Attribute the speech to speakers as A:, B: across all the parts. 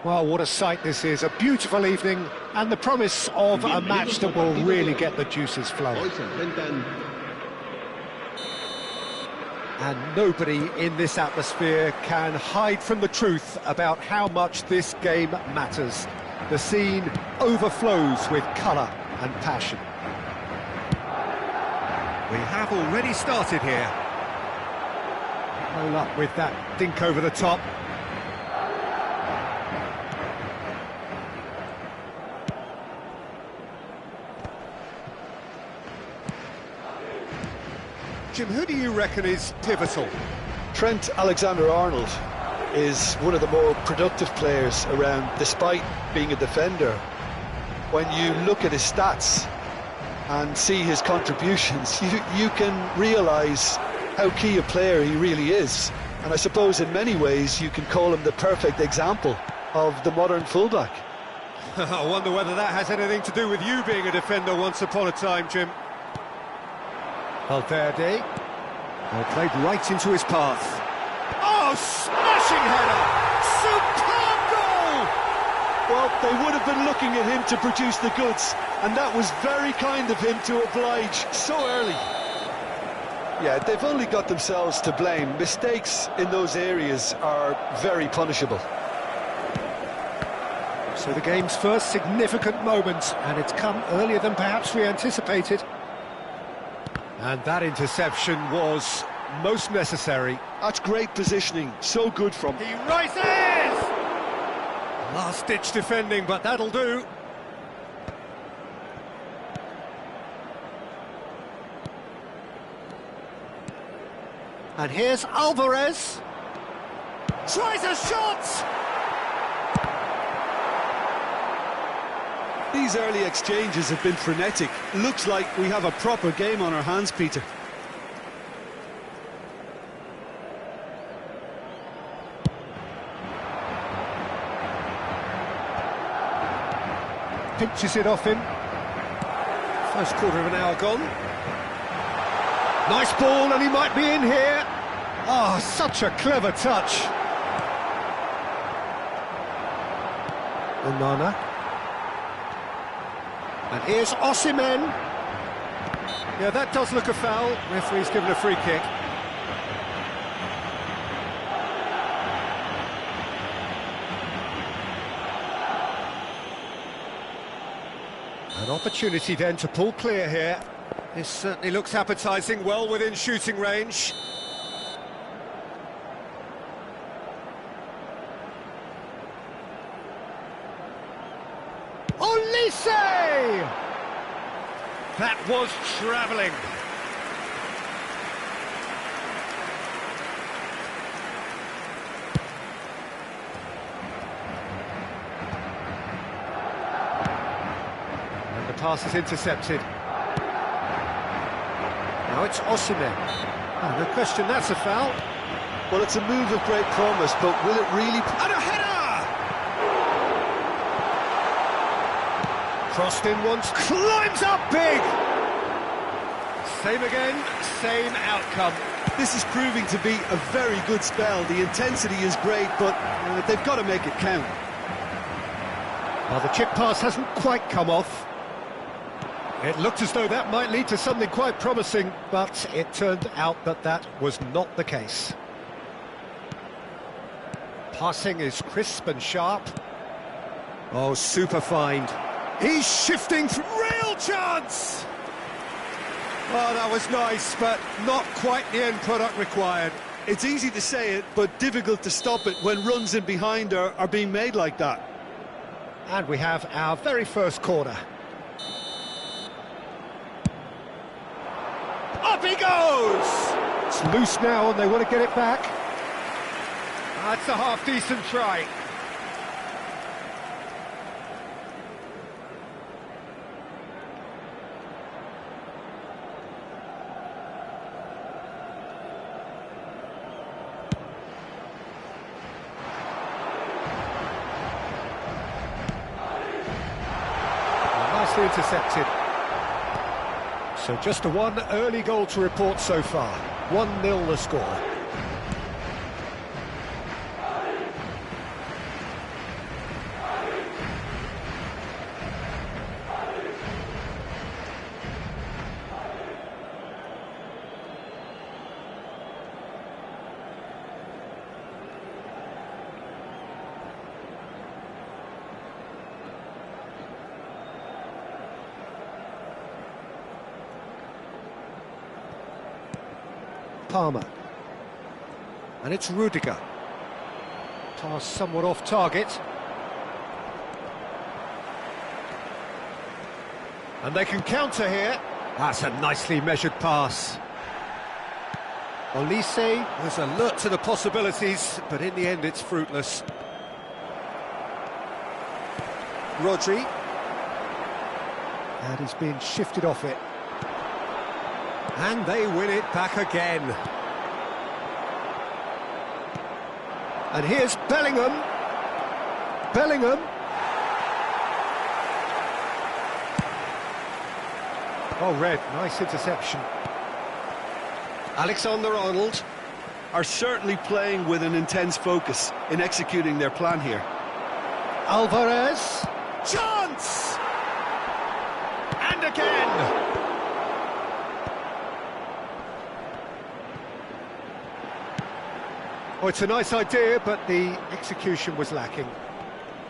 A: Well, what a sight this is, a beautiful evening, and the promise of a match that will really get the juices flowing. And nobody in this atmosphere can hide from the truth about how much this game matters. The scene overflows with colour and passion. We have already started here. No luck with that dink over the top. Jim, who do you reckon is pivotal?
B: Trent Alexander-Arnold is one of the more productive players around, despite being a defender. When you look at his stats and see his contributions, you can realise how key a player he really is. And I suppose in many ways you can call him the perfect example of the modern fullback.
A: I wonder whether that has anything to do with you being a defender once upon a time, Jim. Valverde. Well, played right into his path. Oh, smashing header! Superb goal!
B: Well, they would have been looking at him to produce the goods, and that was very kind of him to oblige so early. Yeah, they've only got themselves to blame. Mistakes in those areas are very punishable.
A: So the game's first significant moment, and it's come earlier than perhaps we anticipated. And that interception was most necessary.
B: That's great positioning, so good from...
A: He rises! Last-ditch defending, but that'll do. And here's Alvarez. Tries a shot!
B: These early exchanges have been frenetic. Looks like we have a proper game on our hands, Peter.
A: Pinches it off him. First quarter of an hour gone. Nice ball, and he might be in here. Oh, such a clever touch. Onana. And here's Osimhen. Yeah, that does look a foul. Referee's given a free kick. An opportunity then to pull clear here. This certainly looks appetising, well within shooting range. Olise! That was travelling. And the pass is intercepted. Now it's Osimhen. Oh, no question, that's a foul.
B: Well, it's a move of great promise, but will it really...
A: And a header! Crossed in once, climbs up big! Same again, same outcome.
B: This is proving to be a very good spell. The intensity is great, but they've got to make it count.
A: Well, the chip pass hasn't quite come off. It looked as though that might lead to something quite promising, but it turned out that that was not the case. Passing is crisp and sharp. Oh, super find. He's shifting, real chance! Oh, that was nice, but not quite the end product required.
B: It's easy to say it, but difficult to stop it when runs in behind are being made like that.
A: And we have our very first corner. Up he goes! It's loose now and they want to get it back. That's a half-decent try. Nicely intercepted. So just a one early goal to report so far. 1-0 the score. Palmer. And it's Rudiger. Pass somewhat off target. And they can counter here. That's a nicely measured pass. Olise was alert to the possibilities, but in the end it's fruitless. Rodri. And he's been shifted off it. And they win it back again. And here's Bellingham. Bellingham. Oh, Red, nice interception. Alexander-Arnold
B: are certainly playing with an intense focus in executing their plan here.
A: Alvarez. Chance! And again! Oh, it's a nice idea, but the execution was lacking.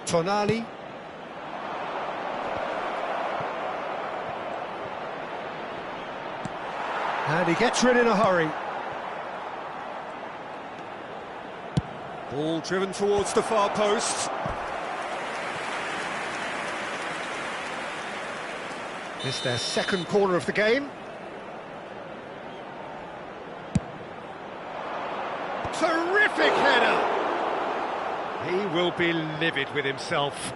A: Tonali. And he gets rid in a hurry. Ball driven towards the far post. It's their second corner of the game. Terrific header! He will be livid with himself.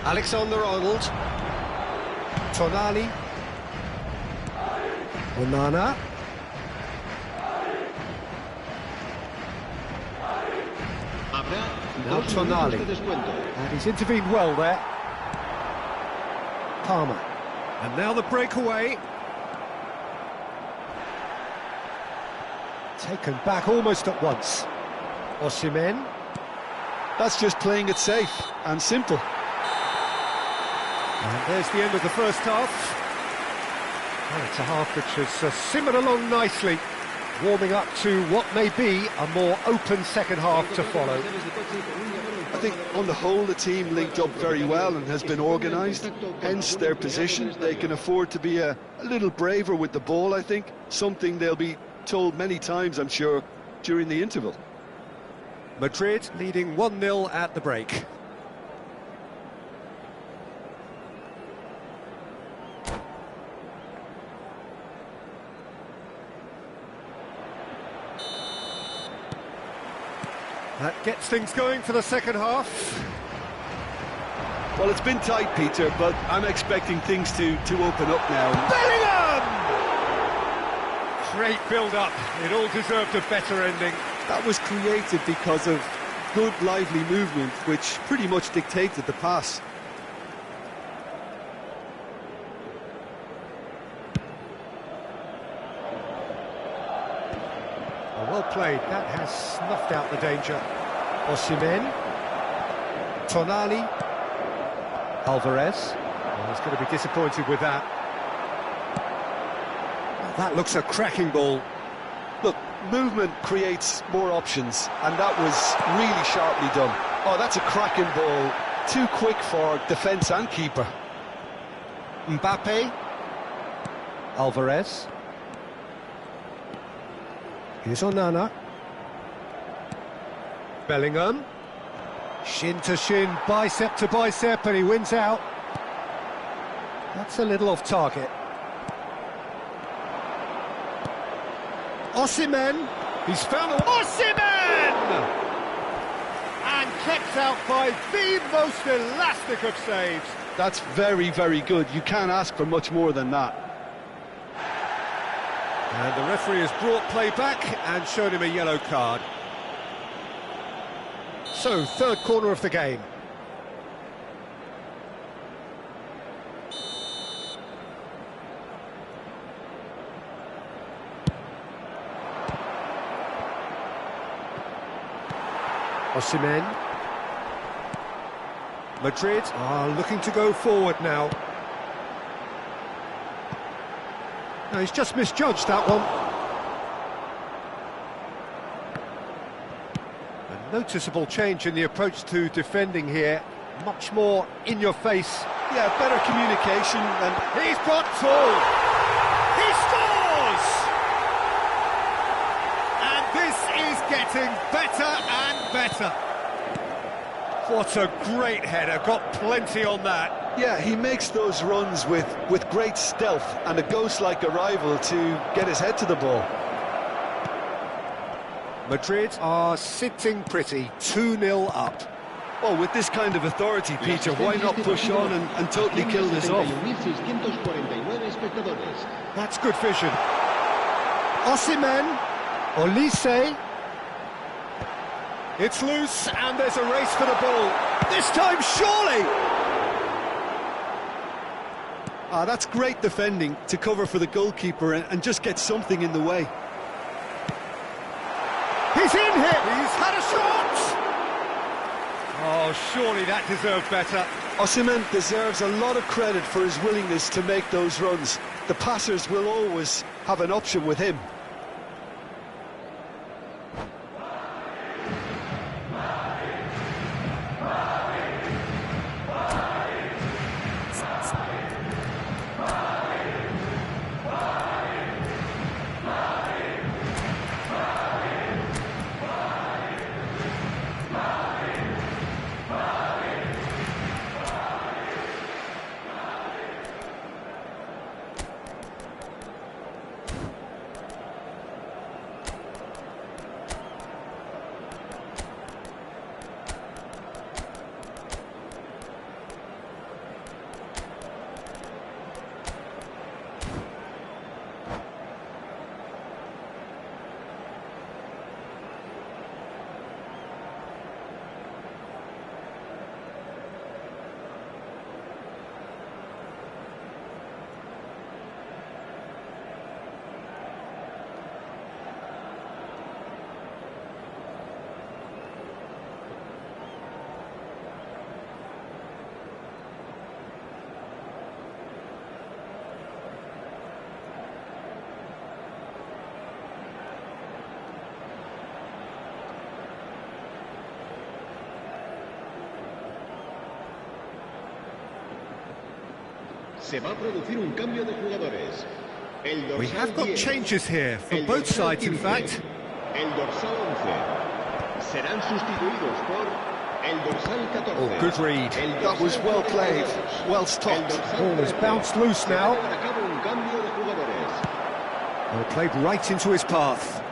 A: Alexander-Arnold. Tonali. Onana. Now Tonali. And he's intervened well there. Palmer. And now the breakaway. Taken back almost at once. Osimhen.
B: That's just playing it safe and simple.
A: And there's the end of the first half. And it's a half which has simmered along nicely, warming up to what may be a more open second half to follow.
B: I think on the whole the team linked up very well and has been organised, hence their position. They can afford to be a little braver with the ball, I think, something they'll be told many times, I'm sure, during the interval.
A: Madrid leading 1-0 at the break. That gets things going for the second half.
B: Well, it's been tight, Peter, but I'm expecting things to open up now.
A: Bellingham! Great build-up. It all deserved a better ending.
B: That was created because of good, lively movement, which pretty much dictated the pass.
A: Well played, that has snuffed out the danger. Osimhen. Tonali. Alvarez. Well, he's going to be disappointed with that. Well, that looks a cracking ball.
B: Look, movement creates more options, and that was really sharply done. Oh, that's a cracking ball. Too quick for defence and keeper.
A: Mbappe. Alvarez. Here's Onana. Bellingham. Shin to shin, bicep to bicep, and he wins out. That's a little off target. Osimhen. He's found Osimhen! And kept out by the most elastic of saves.
B: That's very, very good. You can't ask for much more than that.
A: And the referee has brought play back and shown him a yellow card. So, third corner of the game. Osimhen. Madrid are looking to go forward now. No, he's just misjudged that one. And Noticeable change in the approach to defending here. Much more in your face.
B: Yeah, better communication and...
A: He's brought full! He scores! And this is getting better and better. What a great header, got plenty on that.
B: Yeah, he makes those runs with great stealth and a ghost-like arrival to get his head to the ball.
A: Madrid are sitting pretty, 2-0 up.
B: Well, with this kind of authority, Peter, why not push on and totally kill this off?
A: That's good vision. Osimhen, Olise. It's loose, and there's a race for the ball. This time, surely!
B: That's great defending to cover for the goalkeeper and just get something in the way.
A: He's in here! He's had a shot! Oh, surely that deserved better.
B: Osimhen deserves a lot of credit for his willingness to make those runs. The passers will always have an option with him.
A: We have got changes here from both sides, in fact. Oh, good read.
B: That was well played, well stopped.
A: Ball has bounced loose now. Well, played right into his path.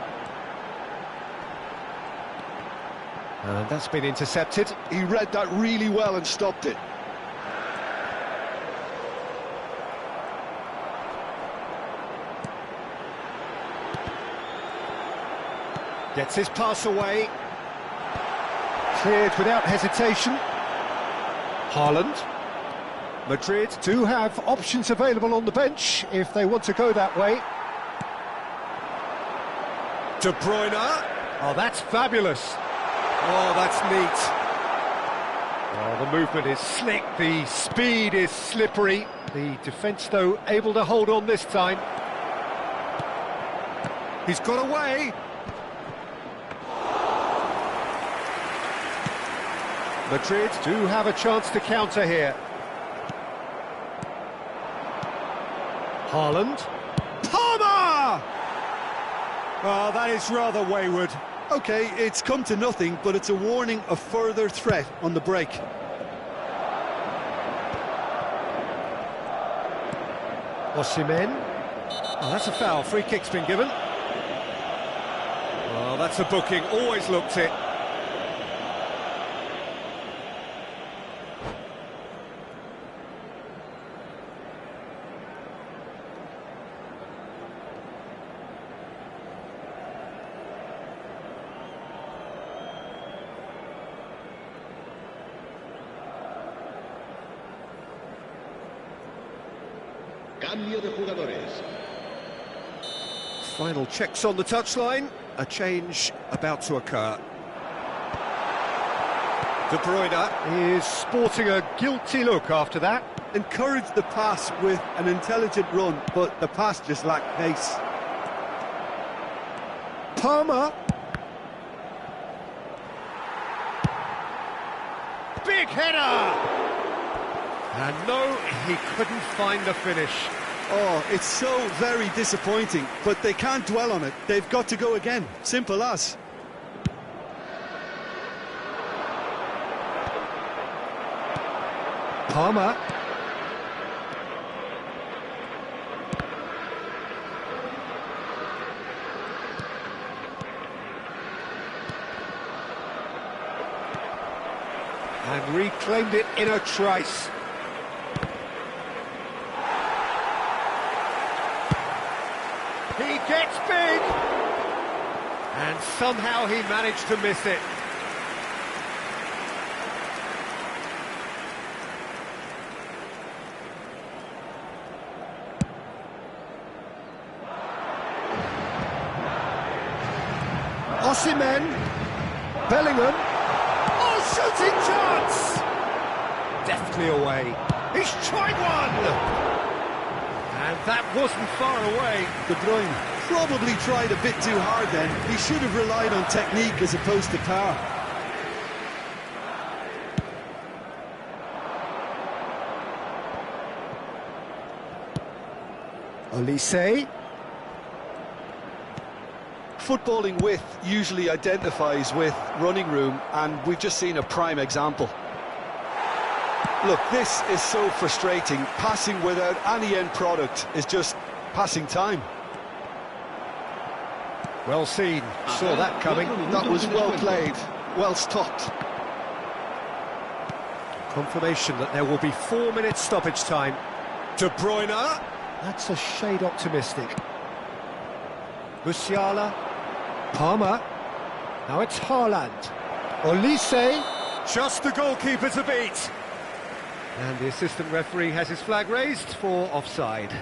A: And that's been intercepted.
B: He read that really well and stopped it.
A: Gets his pass away. Cleared without hesitation. Haaland. Madrid do have options available on the bench if they want to go that way. De Bruyne. Oh, that's fabulous. Oh, that's neat. Oh, the movement is slick, the speed is slippery. The defence, though, able to hold on this time. He's got away. Madrid do have a chance to counter here. Haaland. Palmer! Oh, that is rather wayward.
B: OK, it's come to nothing, but it's a warning of further threat on the break.
A: Osimhen. Oh, that's a foul. Free kick's been given. Oh, that's a booking. Always looked it.
C: Cambio de jugadores.
A: Final checks on the touchline. A change about to occur. De Bruyne is sporting a guilty look after that.
B: Encouraged the pass with an intelligent run, but the pass just lacked pace.
A: Palmer. header! And no, he couldn't find the finish.
B: Oh, it's so very disappointing, but they can't dwell on it. They've got to go again. Simple as.
A: Palmer. And reclaimed it in a trice. He gets big! And somehow he managed to miss it. Osimhen, Bellingham, oh, shooting chance! Deftly away, he's tried one! And that wasn't far away.
B: De Bruyne probably tried a bit too hard then. He should have relied on technique as opposed to power.
A: Olise.
B: Footballing width usually identifies with running room, and we've just seen a prime example. Look, this is so frustrating. Passing without any end product is just passing time.
A: Well seen, saw that coming.
B: That was well played, well stopped.
A: Confirmation that there will be 4 minutes stoppage time. De Bruyne, that's a shade optimistic. Musiala, Palmer, now it's Haaland. Olise, just the goalkeeper to beat. And the assistant referee has his flag raised for offside.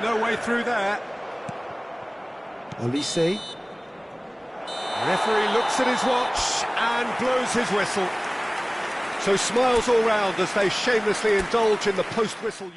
A: No way through there. Olise. Referee looks at his watch and blows his whistle. So smiles all round as they shamelessly indulge in the post-whistle.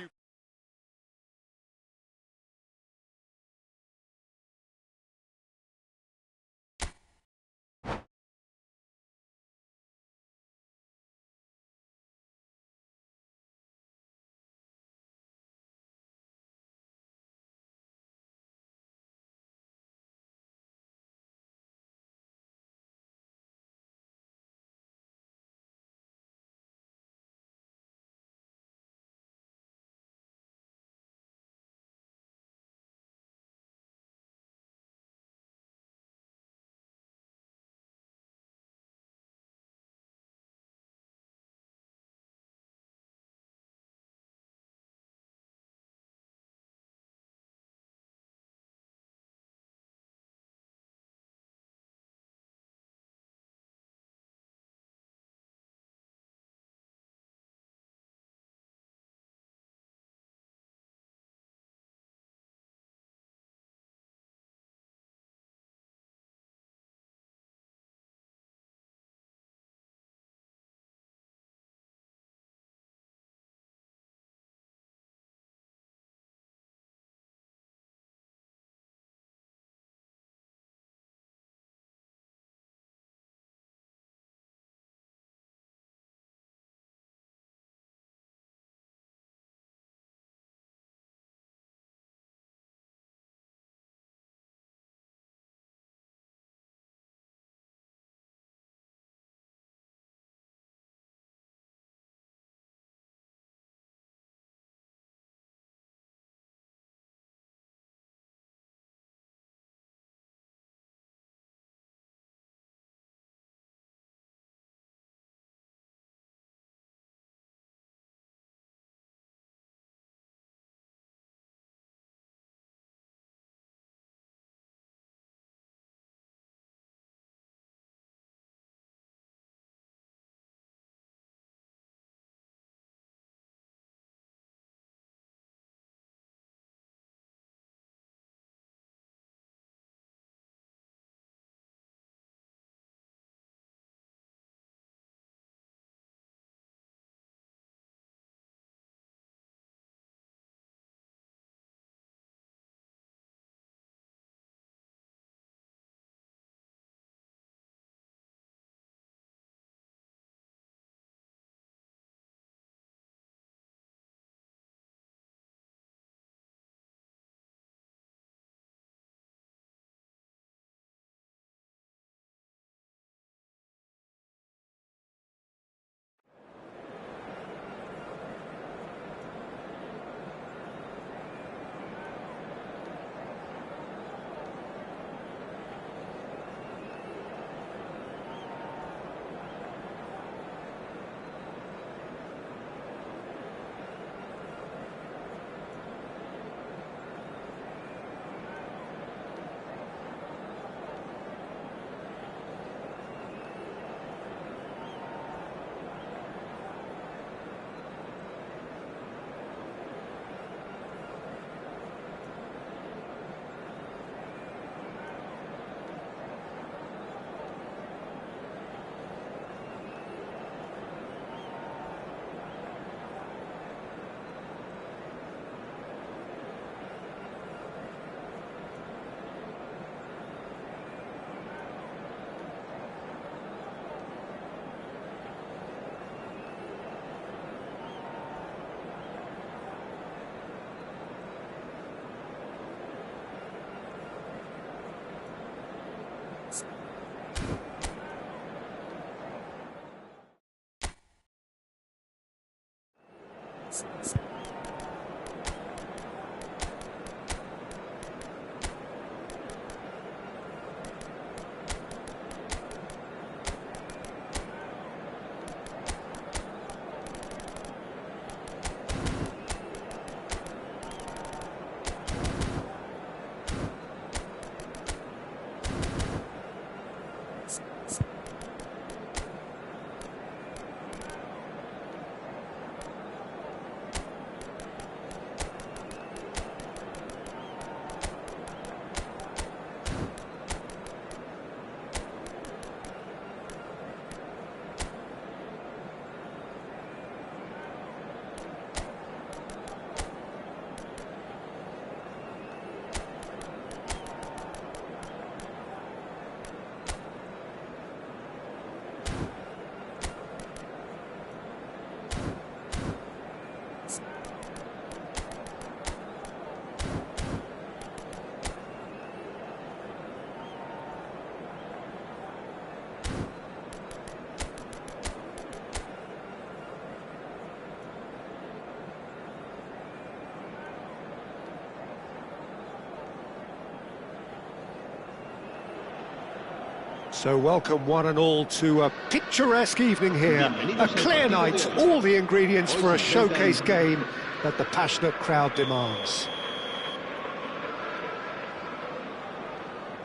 A: So welcome one and all to a picturesque evening here, a clear night, all the ingredients for a showcase game that the passionate crowd demands.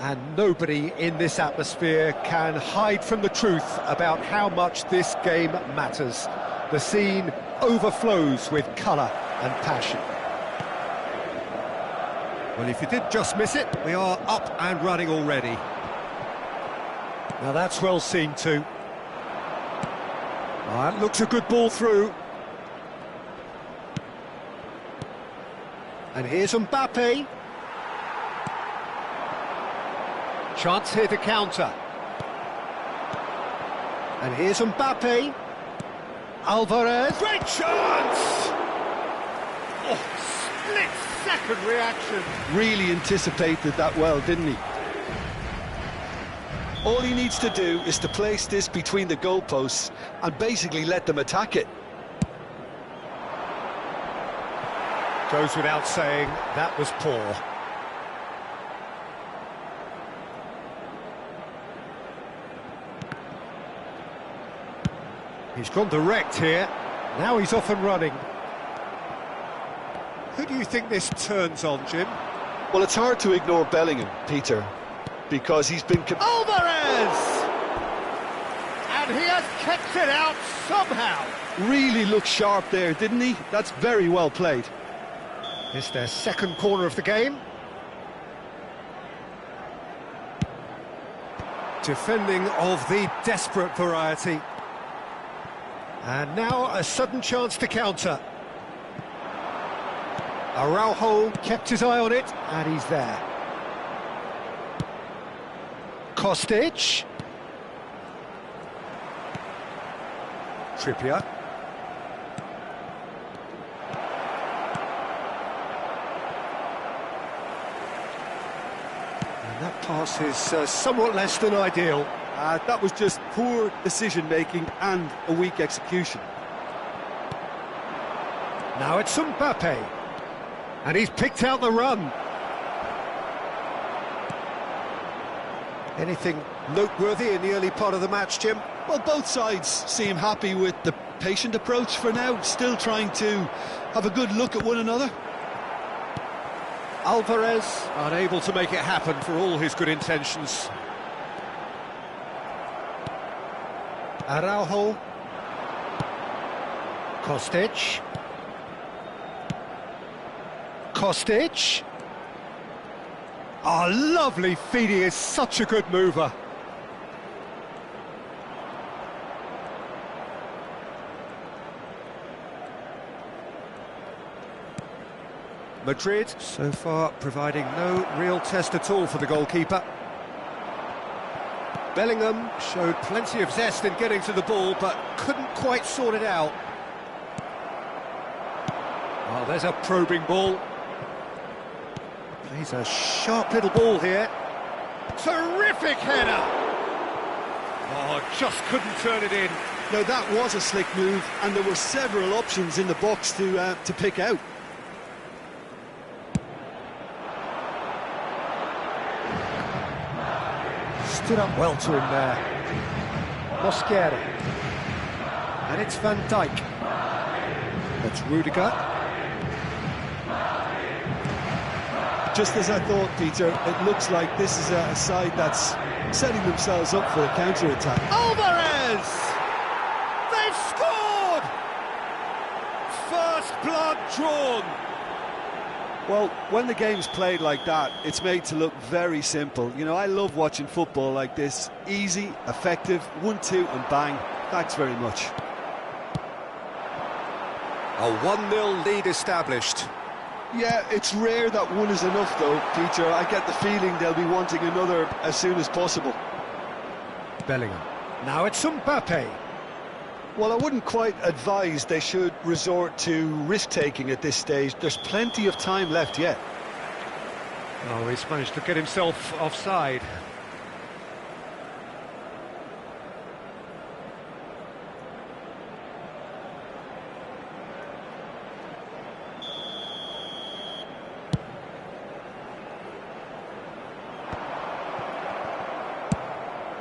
A: And nobody in this atmosphere can hide from the truth about how much this game matters. The scene overflows with colour and passion. Well, if you did just miss it, we are up and running already. Now that's well seen too. That looks a good ball through. And here's Mbappe. Chance here to counter. And here's Mbappe. Alvarez. Great chance! Oh, split-second reaction.
B: Really anticipated that well, didn't he? All he needs to do is to place this between the goalposts and basically let them attack it.
A: Goes without saying, that was poor. He's gone direct here. Now he's off and running. Who do you think this turns on, Jim?
B: Well, it's hard to ignore Bellingham, Peter, because he's been...
A: Alvarez! And he has kept it out somehow.
B: Really looked sharp there, didn't he? That's very well played.
A: It's their second corner of the game. Defending of the desperate variety. And now a sudden chance to counter. Araujo kept his eye on it, and he's there. Kostic. Trippier. And that pass is somewhat less than ideal.
B: That was just poor decision-making and a weak execution.
A: Now it's Mbappe. And he's picked out the run. Anything noteworthy in the early part of the match, Jim?
B: Well, both sides seem happy with the patient approach for now, still trying to have a good look at one another.
A: Alvarez unable to make it happen for all his good intentions. Araujo. Kostic. Kostic. Oh, lovely feed, he is such a good mover. Madrid, so far, providing no real test at all for the goalkeeper. Bellingham showed plenty of zest in getting to the ball, but couldn't quite sort it out. Oh, there's a probing ball. Plays a sharp little ball here. Terrific header! Oh, just couldn't turn it in.
B: Now that was a slick move, and there were several options in the box to pick out.
A: Stood up well to him there. Mosquera. And it's Van Dijk. That's Rudiger.
B: Just as I thought, Peter, it looks like this is a side that's setting themselves up for a counter-attack.
A: Alvarez! They've scored! First blood drawn.
B: Well, when the game's played like that, it's made to look very simple. You know, I love watching football like this. Easy, effective, 1-2 and bang. Thanks very much.
A: A 1-0 lead established.
B: Yeah, it's rare that one is enough though, Peter. I get the feeling they'll be wanting another as soon as possible.
A: Bellingham. Now it's Mbappe.
B: Well, I wouldn't quite advise they should resort to risk-taking at this stage. There's plenty of time left yet.
A: Oh, he's managed to get himself offside.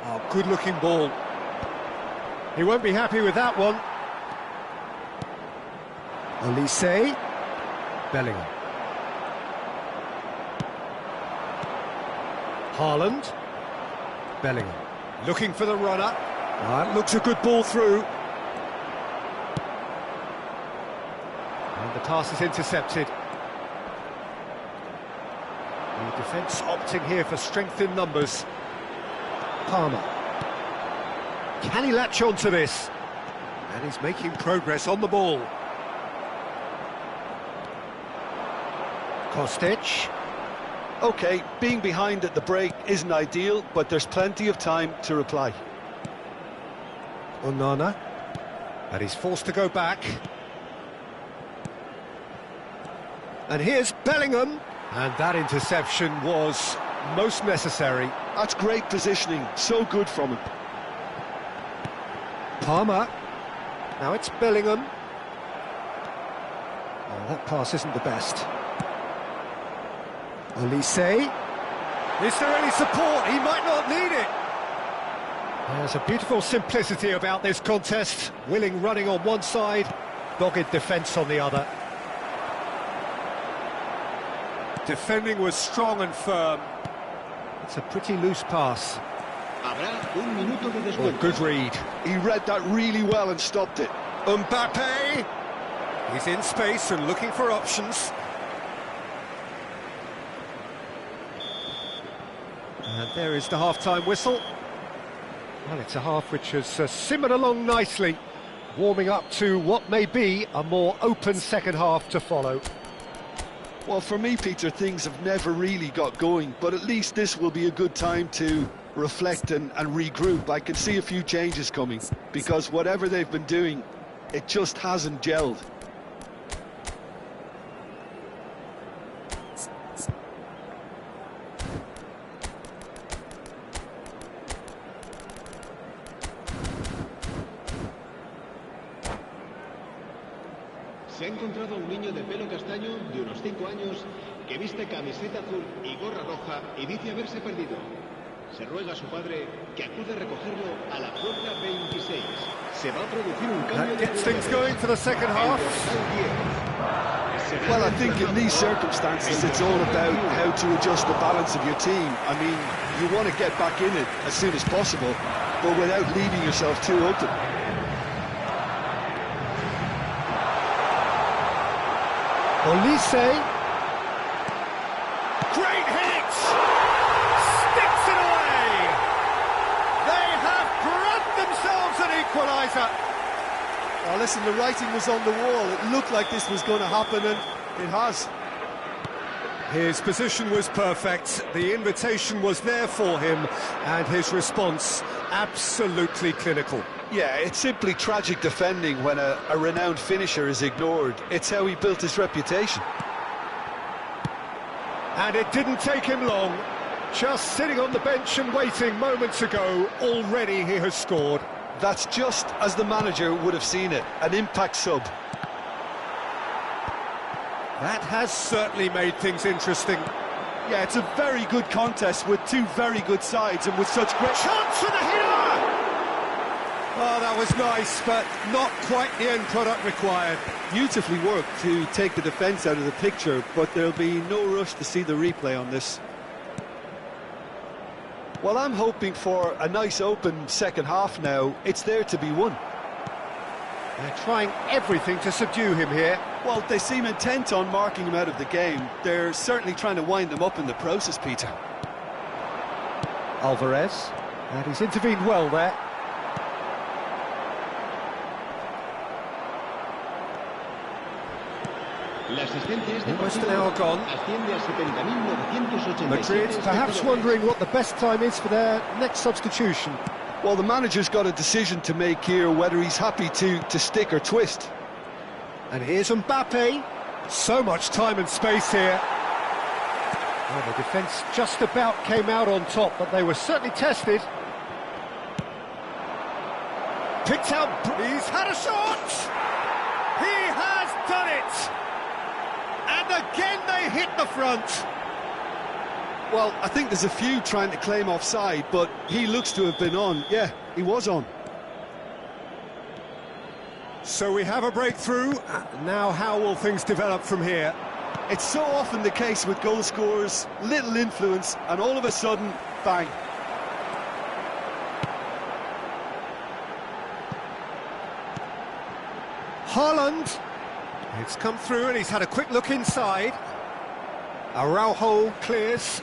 A: Oh, good-looking ball. He won't be happy with that one. Olise. Bellingham. Haaland. Bellingham. Looking for the runner. That looks a good ball through. And the pass is intercepted. The defence opting here for strength in numbers. Palmer. Can he latch on to this? And he's making progress on the ball. Kostic.
B: OK, being behind at the break isn't ideal, but there's plenty of time to reply.
A: Onana. And he's forced to go back. And here's Bellingham. And that interception was most necessary.
B: That's great positioning, so good from him.
A: Palmer. Now it's Bellingham. Oh, that pass isn't the best. Olise. Is there any support? He might not need it. There's a beautiful simplicity about this contest. Willing running on one side, dogged defence on the other. Defending was strong and firm. It's a pretty loose pass. Oh, good read.
B: He read that really well and stopped it.
A: Mbappe! He's in space and looking for options. And there is the half-time whistle. Well, it's a half which has simmered along nicely, warming up to what may be a more open second half to follow.
B: Well, for me, Peter, things have never really got going, but at least this will be a good time to reflect and regroup. I can see a few changes coming, because whatever they've been doing, it just hasn't gelled.
C: Se ha encontrado un niño de pelo castaño de unos 5 años que viste camiseta azul y gorra roja y dice haberse perdido. Se ruega a su padre que acude a recogerlo a la puerta 26. Se va a producir un cambio de
A: gets things going for the second half.
B: Well, I think in these circumstances it's all about how to adjust the balance of your team. I mean, you want to get back in it as soon as possible, but without leaving yourself too open.
A: Olise. Great hit! Sticks it away! They have grabbed themselves an equaliser.
B: Well, listen, the writing was on the wall. It looked like this was going to happen, and it has.
A: His position was perfect, the invitation was there for him, and his response absolutely clinical.
B: Yeah, it's simply tragic defending when a renowned finisher is ignored. It's how he built his reputation.
A: And it didn't take him long. Just sitting on the bench and waiting moments ago, already he has scored.
B: That's just as the manager would have seen it, an impact sub.
A: That has certainly made things interesting.
B: Yeah, it's a very good contest with two very good sides and with such great...
A: Chance for the header! Oh, that was nice, but not quite the end product required.
B: Beautifully worked to take the defence out of the picture, but there'll be no rush to see the replay on this. Well, I'm hoping for a nice open second half now. It's there to be won.
A: They're trying everything to subdue him here.
B: Well, they seem intent on marking him out of the game. They're certainly trying to wind him up in the process, Peter.
A: Alvarez, and he's intervened well there. Almost an hour gone. Madrid perhaps wondering what the best time is for their next substitution.
B: Well, the manager's got a decision to make here, whether he's happy to stick or twist.
A: And here's Mbappe. So much time and space here. Well, the defence just about came out on top, but they were certainly tested. Picked out, he's had a shot! He has done it! And again they hit the front.
B: Well, I think there's a few trying to claim offside, but he looks to have been on. Yeah, he was on.
A: So we have a breakthrough. Now how will things develop from here?
B: It's so often the case with goal scorers, little influence, and all of a sudden, bang.
A: Haaland. It's come through and he's had a quick look inside. Araujo clears.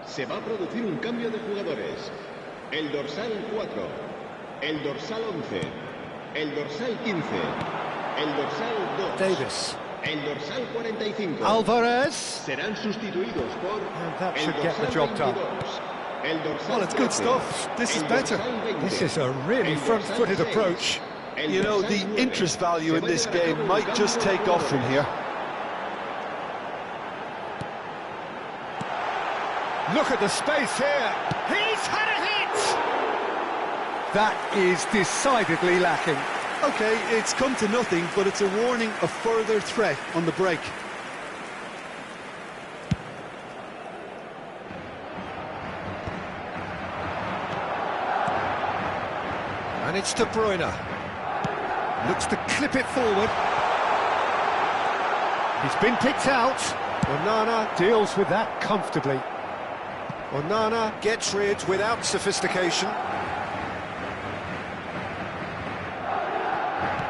C: Se va a producir un cambio de jugadores. El dorsal 4, el dorsal 11, el dorsal 15, el dorsal 2,
A: Davis.
C: el dorsal 45.
A: Alvarez.
C: Serán sustituidos por
A: And that
C: el
A: should get the
C: dorsal
A: job done.
C: 22, el dorsal
B: Well, it's good
C: 13,
B: stuff. This is
C: el
B: better.
C: dorsal 20,
A: This is a really
C: el
A: front-footed
C: dorsal 6,
A: approach.
C: el
B: You know,
C: dorsal
B: the
C: 9.
B: interest value in this game might just take off from here.
A: Look at the space here. He's had a hit! That is decidedly lacking.
B: OK, it's come to nothing, but it's a warning of further threat on the break.
A: And it's De Bruyne. Looks to clip it forward. He's been picked out. Onana deals with that comfortably. Onana gets rid without sophistication.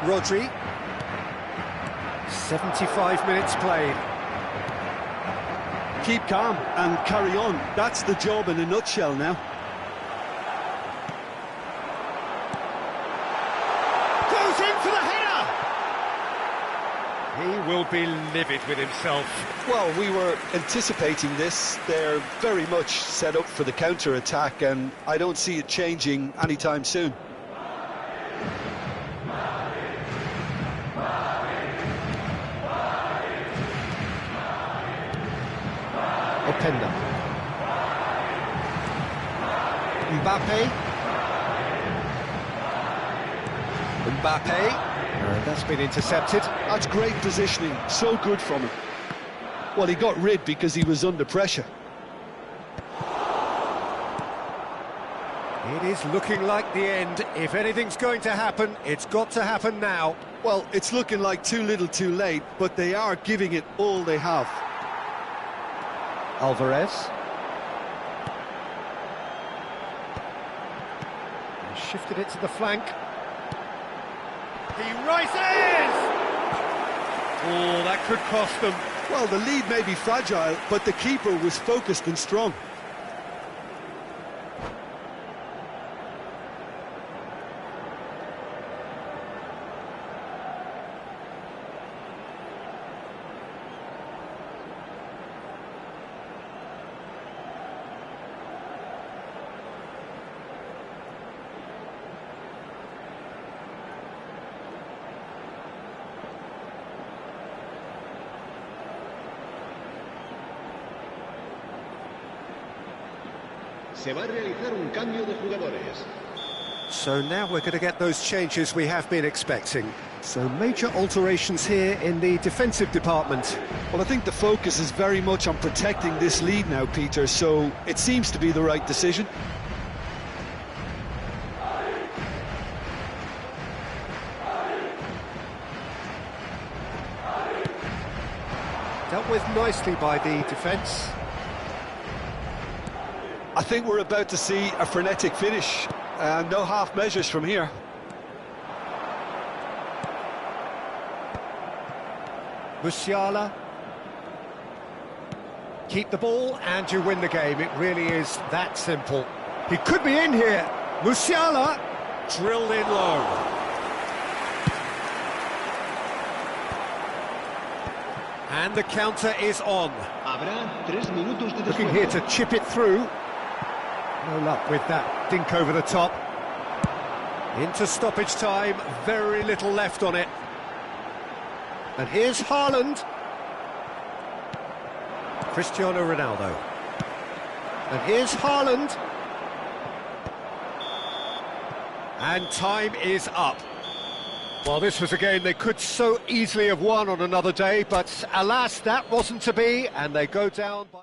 A: Rodri. 75 minutes played.
B: Keep calm and carry on. That's the job in a nutshell now.
A: Goes in for the header! He will be livid with himself.
B: Well, we were anticipating this. They're very much set up for the counter-attack, and I don't see it changing anytime soon.
A: Openda. Mbappe. Mbappe, and that's been intercepted.
B: That's great positioning, so good from him. Well, he got rid because he was under pressure.
A: It is looking like the end. If anything's going to happen, it's got to happen now.
B: Well, it's looking like too little too late, but they are giving it all they have.
A: Alvarez. He shifted it to the flank. He rises! Oh, that could cost them.
B: Well, the lead may be fragile, but the keeper was focused and strong.
C: Se va a realizar un cambio de jugadores.
A: So now we're going to get those changes we have been expecting. So major alterations here in the defensive department.
B: Well, I think the focus is very much on protecting this lead now, Peter, so it seems to be the right decision.
A: Dealt with nicely by the defence.
B: I think we're about to see a frenetic finish. No half measures from here.
A: Musiala. Keep the ball and you win the game. It really is that simple. He could be in here. Musiala drilled in low. And the counter is on.
C: Habrá 3 minutos de
A: Looking
C: descuento.
A: here to chip it through. No luck with that dink over the top. Into stoppage time, very little left on it. And here's Haaland. Cristiano Ronaldo. And here's Haaland. And time is up. Well, this was a game they could so easily have won on another day, but alas, that wasn't to be, and they go down by...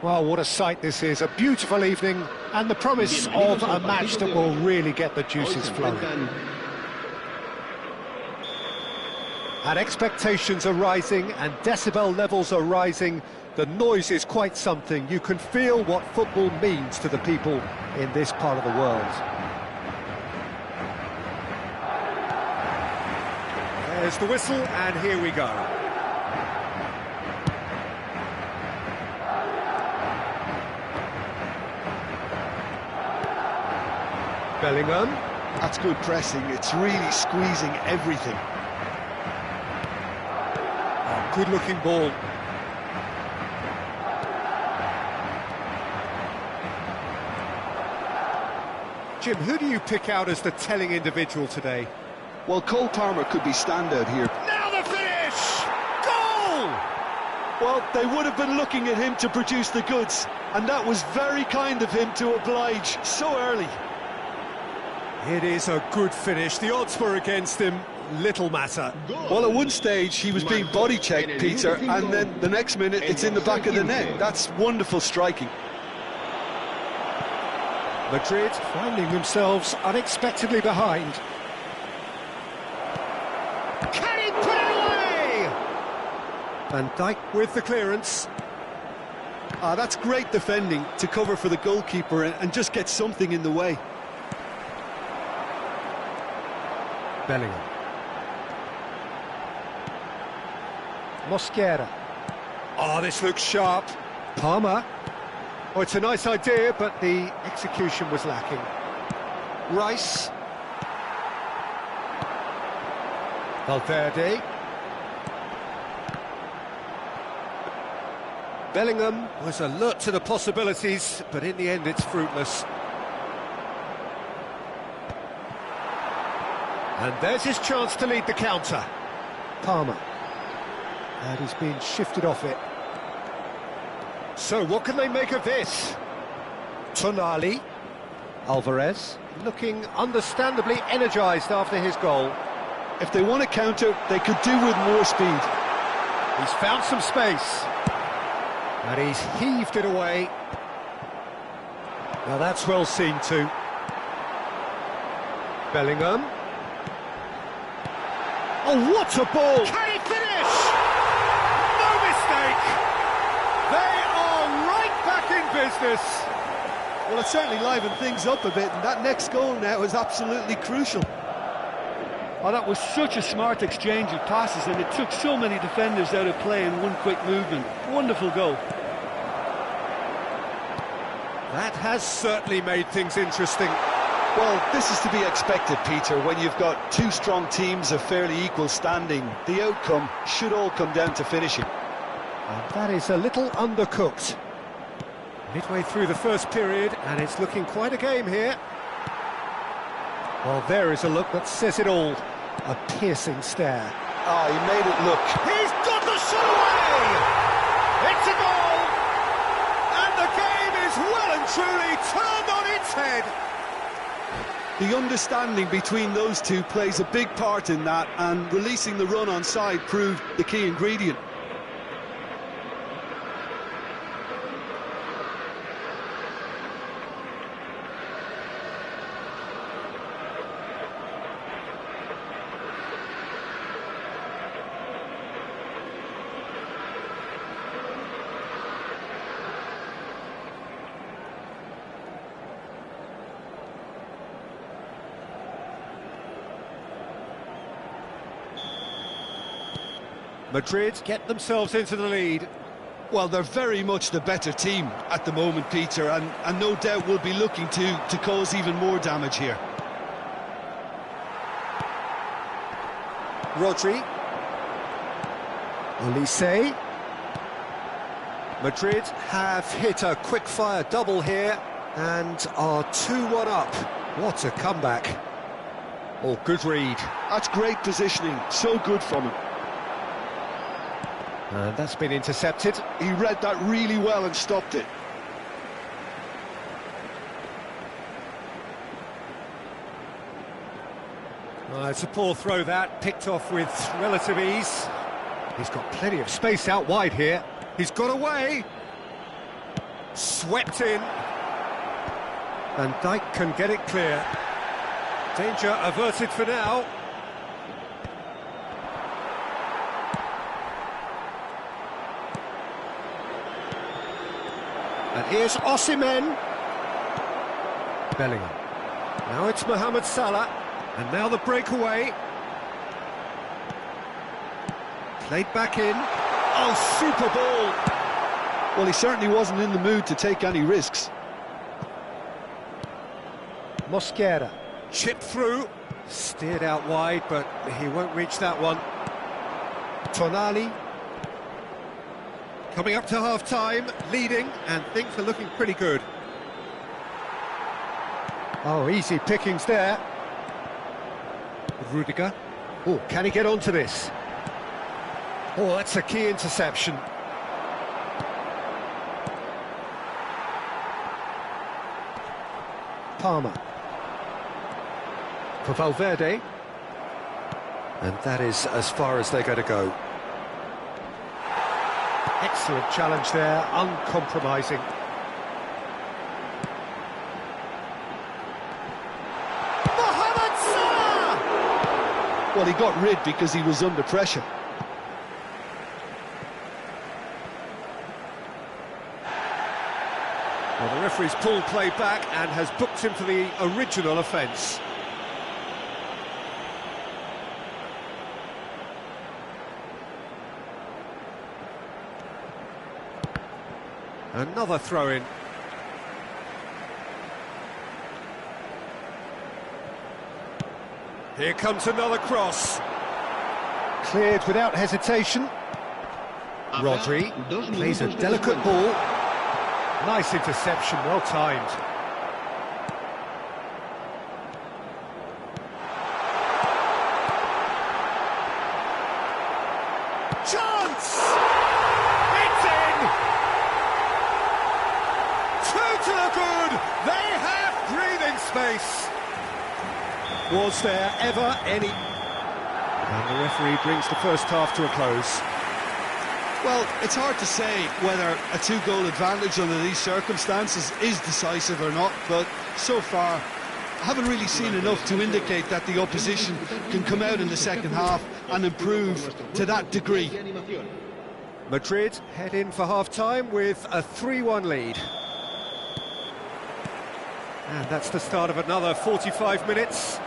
A: Well, what a sight this is, a beautiful evening, and the promise of a match that will really get the juices flowing. And expectations are rising, and decibel levels are rising. The noise is quite something. You can feel what football means to the people in this part of the world. There's the whistle, and here we go. Bellingham.
B: That's good pressing. It's really squeezing everything.
A: Oh, good-looking ball. Jim, who do you pick out as the telling individual today?
B: Well, Cole Palmer could be standout here.
A: Now the finish! Goal!
B: Well, they would have been looking at him to produce the goods, and that was very kind of him to oblige so early.
A: It is a good finish. The odds were against him. Little matter.
B: Well, at one stage he was being body checked, Peter, and then the next minute it's in the back of the net. That's wonderful striking.
A: Madrid finding themselves unexpectedly behind. Can he put it away? Van Dijk with the clearance.
B: That's great defending to cover for the goalkeeper and just get something in the way.
A: Bellingham. Mosquera. Oh, this looks sharp. Palmer. Oh, it's a nice idea, but the execution was lacking. Rice. Valverde. Bellingham was alert to the possibilities, but in the end it's fruitless. And there's his chance to lead the counter. Palmer. And he's been shifted off it. So, what can they make of this? Tonali. Alvarez, looking understandably energised after his goal.
B: If they want to counter, they could do with more speed.
A: He's found some space. And he's heaved it away. Now that's well seen too. Bellingham. Oh, what a ball! Can he finish? No mistake! They are right back in business.
B: Well, it certainly livened things up a bit, and that next goal now is absolutely crucial.
D: Oh, that was such a smart exchange of passes, and it took so many defenders out of play in one quick movement. Wonderful goal.
A: That has certainly made things interesting.
B: Well, this is to be expected, Peter, when you've got two strong teams of fairly equal standing. The outcome should all come down to finishing.
A: And that is a little undercooked. Midway through the first period, and it's looking quite a game here. Well, there is a look that says it all. A piercing stare.
B: Ah, he made it look.
A: He's got the shot away! It's a goal! And the game is well and truly turned on its head.
B: The understanding between those two plays a big part in that, and releasing the run on side proved the key ingredient.
A: Madrid get themselves into the lead.
B: Well, they're very much the better team at the moment, Peter, and no doubt will be looking to cause even more damage here.
A: Rodri. Olise. Madrid have hit a quick-fire double here and are 2-1 up. What a comeback. Oh, good read.
B: That's great positioning, so good from him.
A: And that's been intercepted.
B: He read that really well and stopped it.
A: It's a poor throw that, picked off with relative ease. He's got plenty of space out wide here. He's got away. Swept in. Van Dijk can get it clear. Danger averted for now. And here's Osimhen. Bellingham. Now it's Mohamed Salah. And now the breakaway. Played back in. Oh, super ball.
B: Well, he certainly wasn't in the mood to take any risks.
A: Mosquera. Chipped through. Steered out wide, but he won't reach that one. Tonali. Coming up to half-time, leading, and things are looking pretty good. Oh, easy pickings there. Rudiger. Oh, can he get onto this? Oh, that's a key interception. Palmer. For Valverde. And that is as far as they're going to go. Excellent challenge there, uncompromising. Mohamed Salah!
B: Well, he got rid because he was under pressure.
A: Well, the referee's pulled play back and has booked him for the original offence. Another throw-in. Here comes another cross. Cleared without hesitation. Rodri plays a delicate ball. Nice interception, well timed. Chance! It's in! Two to the good! They have breathing space! Was there ever any? And the referee brings the first half to a close.
B: Well, it's hard to say whether a two-goal advantage under these circumstances is decisive or not, but so far I haven't really seen enough to indicate that the opposition can come out in the second half and improve to that degree.
A: Madrid head in for half-time with a 3-1 lead. And that's the start of another 45 minutes.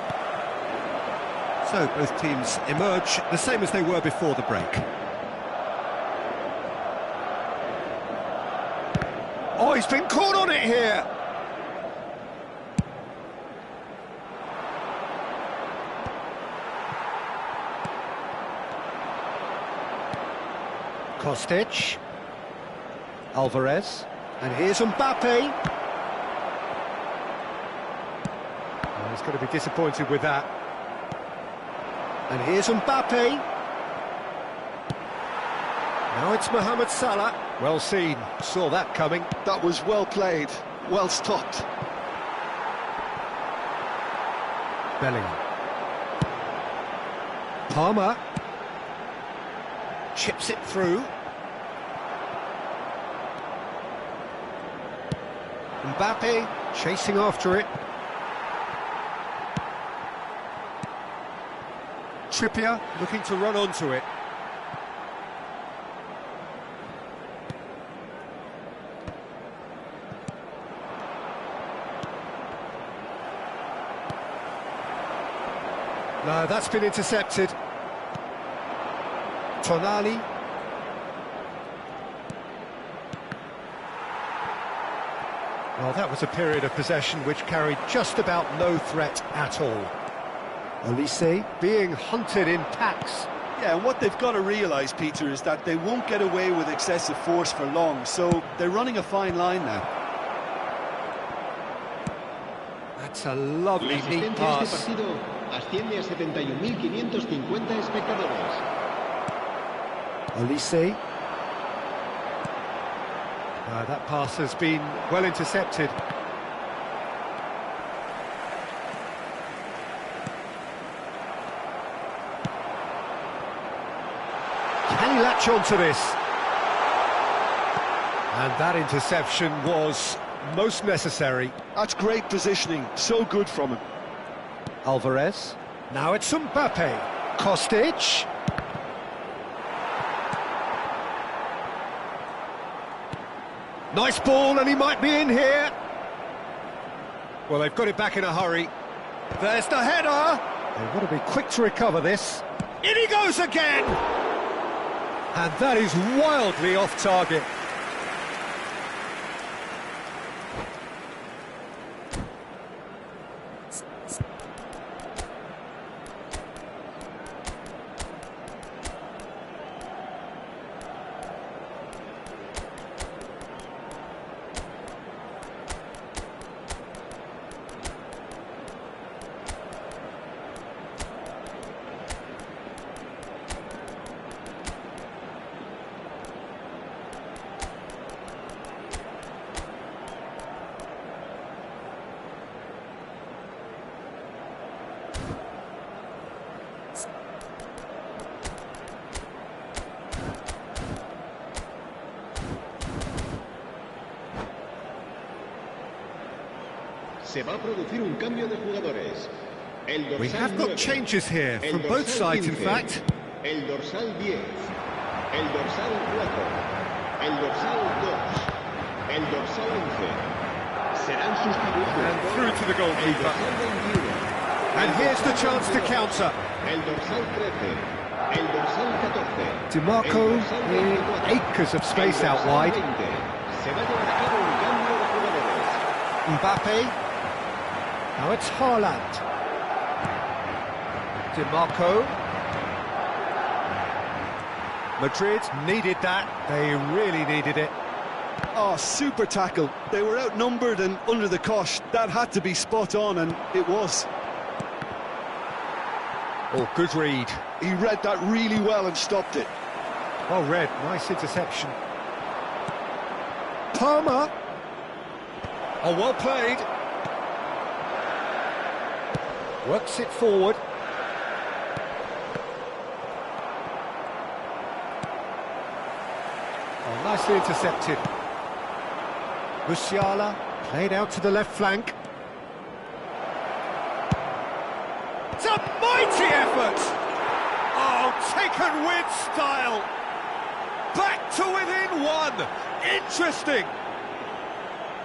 A: So both teams emerge the same as they were before the break. Oh, he's been caught on it here! Kostic. Alvarez. And here's Mbappe. Oh, he's going to be disappointed with that. And here's Mbappe. Now it's Mohamed Salah. Well seen, saw that coming.
B: That was well played, well stopped.
A: Bellingham. Palmer. Chips it through. Mbappe chasing after it. Trippier looking to run onto it. No, that's been intercepted. Tonali. Well, that was a period of possession which carried just about no threat at all. Olise being hunted in packs.
B: Yeah, and what they've got to realise, Peter, is that they won't get away with excessive force for long, so they're running a fine line now.
A: That's a lovely neat pass.
C: Asciende a 71.550 espectadores.
A: Olise. That pass has been well intercepted. Can he latch on to this? And that interception was most necessary.
B: That's great positioning, so good from him.
A: Alvarez. Now it's Mbappe. Kostic. Nice ball, and he might be in here. Well, they've got it back in a hurry. There's the header. They've got to be quick to recover this. In he goes again! And that is wildly off target.
C: Se va a producir un cambio de jugadores. El dorsal
A: We have got
C: 9,
A: changes here from
C: el
A: both
C: dorsal
A: sides, in
C: 15,
A: fact.
C: El dorsal 10, el dorsal 4, el dorsal 2, el dorsal 11. Serán sustituidos
A: And
C: por
A: through to the
C: el
A: goalkeeper.
C: dorsal 21.
A: And
C: el
A: here's the
C: dorsal
A: chance to
C: 22,
A: counter.
C: El dorsal 13, el dorsal 14.
A: DiMarco
C: el dorsal
A: in
C: 24,
A: acres of space
C: el
A: out
C: dorsal
A: wide.
C: 20. Se va a llevar a cabo un cambio de jugadores.
A: Mbappe. Now it's Haaland. DiMarco. Madrid needed that. They really needed it.
B: Oh, super tackle. They were outnumbered and under the cosh. That had to be spot on, and it was.
A: Oh, good read.
B: He read that really well and stopped it.
A: Well read. Nice interception. Palmer. Oh, well played. Works it forward. Oh, nicely intercepted. Musiala played out to the left flank. It's a mighty effort! Oh, taken with style. Back to within one. Interesting.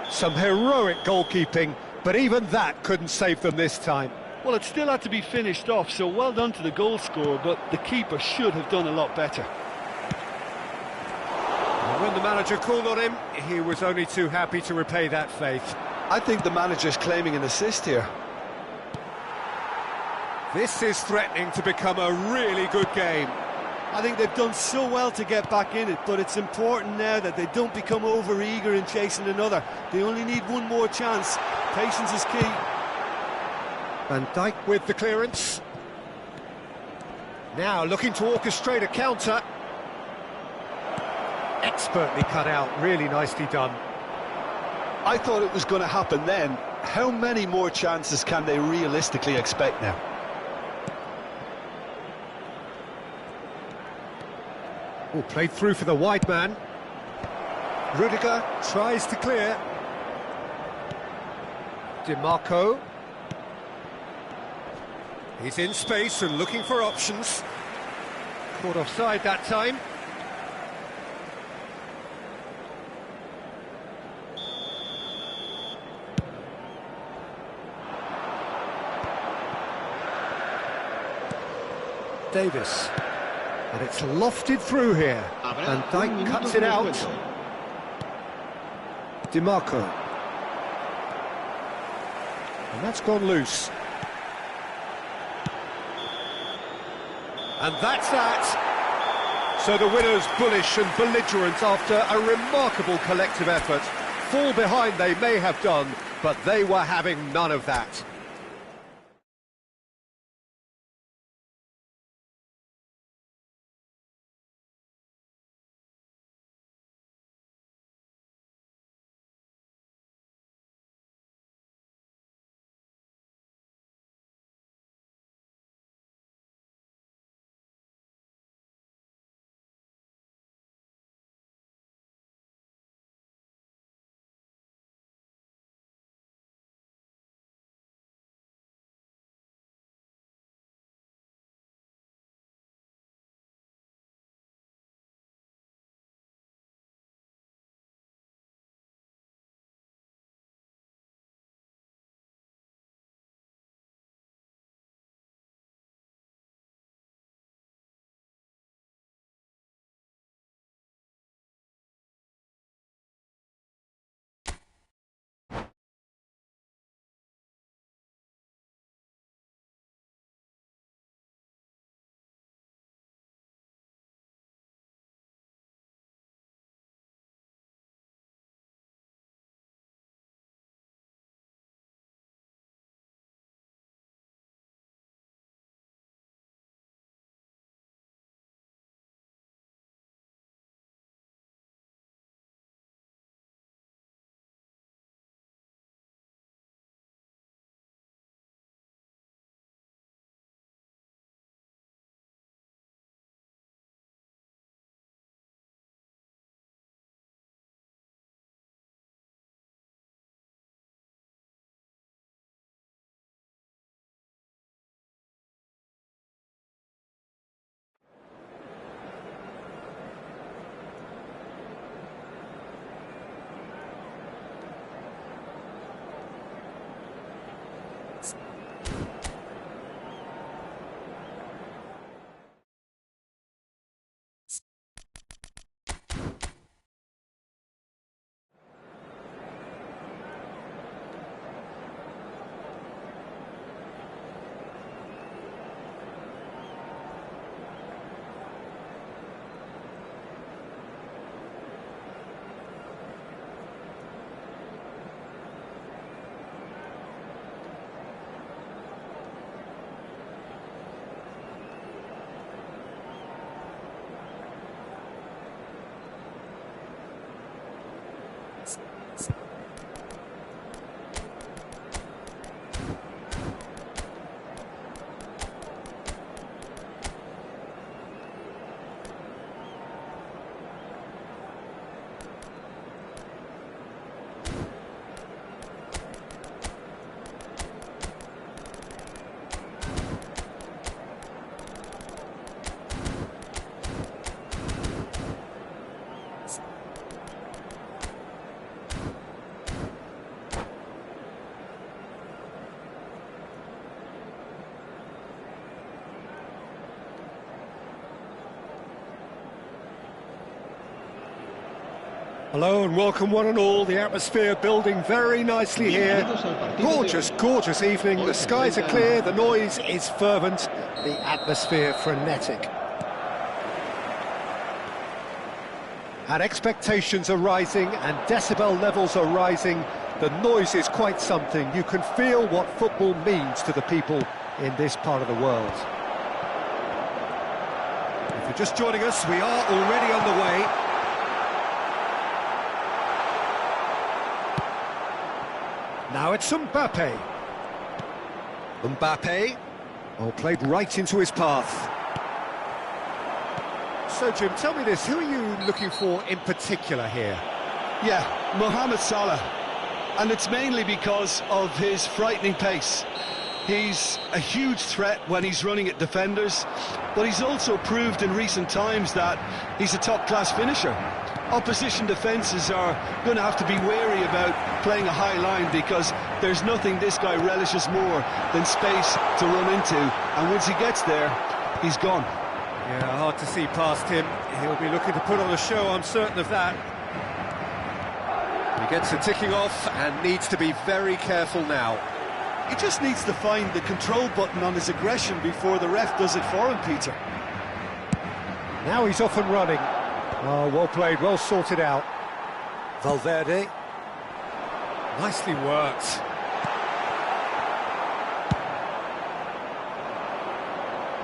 A: Some heroic goalkeeping, but even that couldn't save them this time.
D: Well, it still had to be finished off, so well done to the goal scorer, but the keeper should have done a lot better.
A: And when the manager called on him, he was only too happy to repay that faith.
B: I think the manager's claiming an assist here.
A: This is threatening to become a really good game.
D: I think they've done so well to get back in it, but it's important now that they don't become over-eager in chasing another. They only need one more chance. Patience is key.
A: Van Dijk with the clearance. Now looking to orchestrate a counter. Expertly cut out, really nicely done.
B: I thought it was going to happen then. How many more chances can they realistically expect now?
A: Oh, played through for the wide man. Rudiger tries to clear. DiMarco. He's in space and looking for options. Caught offside that time. Davis. And it's lofted through here. And Dijk cuts it out. DiMarco. And that's gone loose. And that's that. So the winners bullish and belligerent after a remarkable collective effort. Fall behind they may have done, but they were having none of that. Hello and welcome one and all. The atmosphere building very nicely here. Gorgeous, gorgeous evening. The skies are clear, the noise is fervent, the atmosphere frenetic. And expectations are rising and decibel levels are rising. The noise is quite something. You can feel what football means to the people in this part of the world. If you're just joining us, we are already on the way. Now it's Mbappe. Mbappe, played right into his path. So, Jim, tell me this, who are you looking for in particular here?
B: Yeah, Mohamed Salah. And it's mainly because of his frightening pace. He's a huge threat when he's running at defenders, but he's also proved in recent times that he's a top-class finisher. Opposition defences are going to have to be wary about playing a high line because there's nothing this guy relishes more than space to run into, and once he gets there, he's gone.
A: Yeah, hard to see past him. He'll be looking to put on a show, I'm certain of that. He gets a ticking off and needs to be very careful now.
D: He just needs to find the control button on his aggression before the ref does it for him, Peter.
A: Now he's off and running. Oh, well played, well sorted out. Valverde. Nicely worked.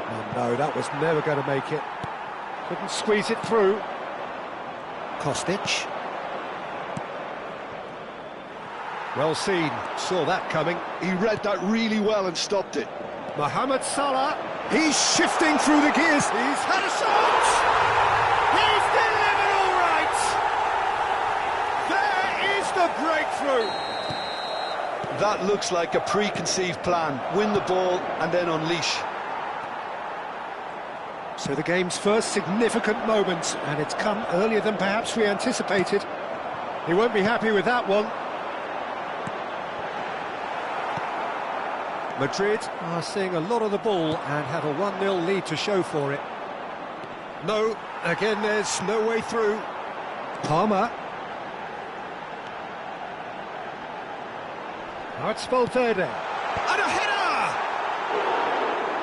A: Oh no, that was never going to make it. Couldn't squeeze it through. Kostic. Well seen, saw that coming.
B: He read that really well and stopped it.
A: Mohamed Salah, he's shifting through the gears. He's had a shot! He's delivered all right! There is the breakthrough!
B: That looks like a preconceived plan. Win the ball and then unleash.
A: So the game's first significant moment, and it's come earlier than perhaps we anticipated. He won't be happy with that one. Madrid are seeing a lot of the ball and have a 1-0 lead to show for it. No, again there's no way through. Palmer. Now it's Valverde. And a header!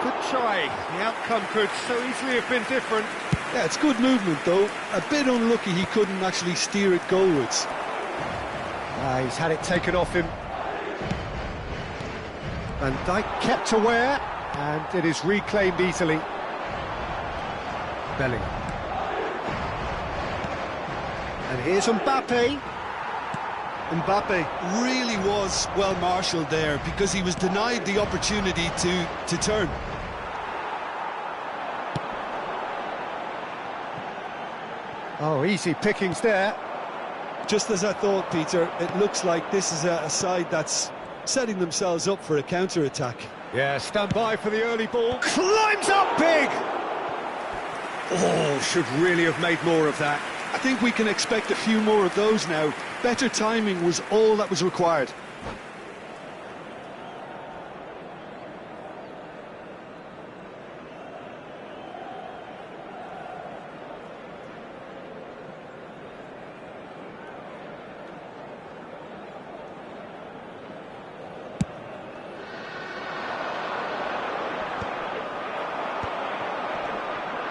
A: Good try. The outcome could so easily have been different.
B: Yeah, it's good movement though. A bit unlucky he couldn't actually steer it goalwards.
A: He's had it taken off him. Van Dijk kept aware, and it is reclaimed easily. Bellingham. And here's Mbappe.
B: Mbappe really was well marshalled there because he was denied the opportunity to turn.
A: Oh, easy pickings there.
D: Just as I thought, Peter, it looks like this is a side that's setting themselves up for a counter-attack.
A: Yeah, stand by for the early ball. Climbs up big! Oh, should really have made more of that.
B: I think we can expect a few more of those now. Better timing was all that was required.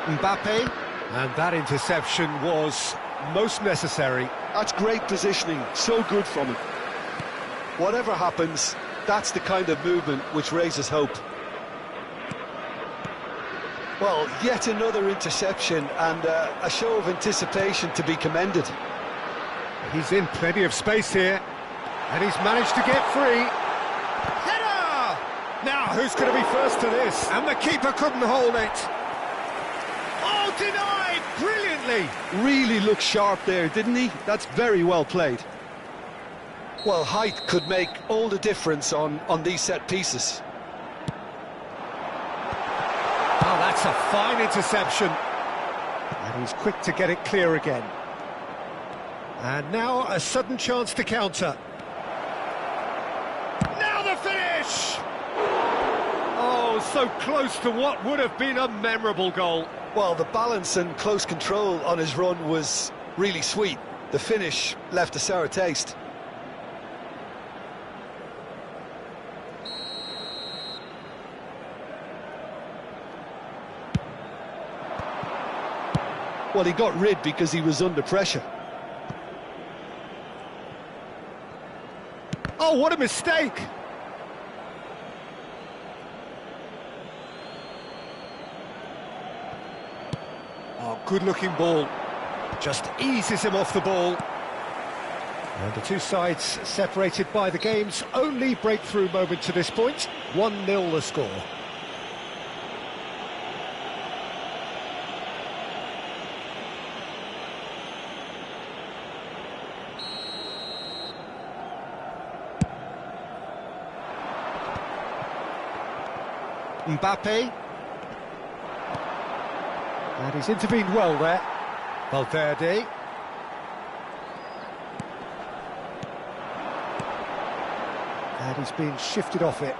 A: Mbappe, and that interception was most necessary.
B: That's great positioning, so good from him. Whatever happens, that's the kind of movement which raises hope. Well, yet another interception and a show of anticipation to be commended.
A: He's in plenty of space here, and he's managed to get free. Header! Now, who's going to be first to this? And the keeper couldn't hold it. Oh, denied! Brilliantly!
B: Really looked sharp there, didn't he? That's very well played. Well, height could make all the difference on these set pieces.
A: Oh, that's a fine interception. And he's quick to get it clear again. And now a sudden chance to counter. Now the finish! Oh, so close to what would have been a memorable goal.
B: Well, the balance and close control on his run was really sweet. The finish left a sour taste. Well, he got rid because he was under pressure.
A: Oh, what a mistake! Oh, good-looking ball. Just eases him off the ball. And the two sides separated by the game's only breakthrough moment to this point. 1-0 the score. Mbappe. And he's intervened well there. Valverde. And he's been shifted off it.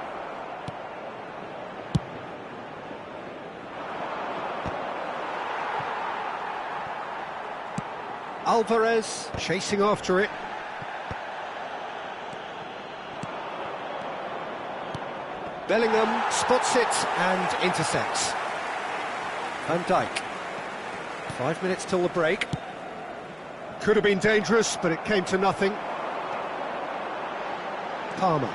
A: Alvarez chasing after it. Bellingham spots it and intercepts. Van Dijk. 5 minutes till the break. Could have been dangerous, but it came to nothing. Palmer.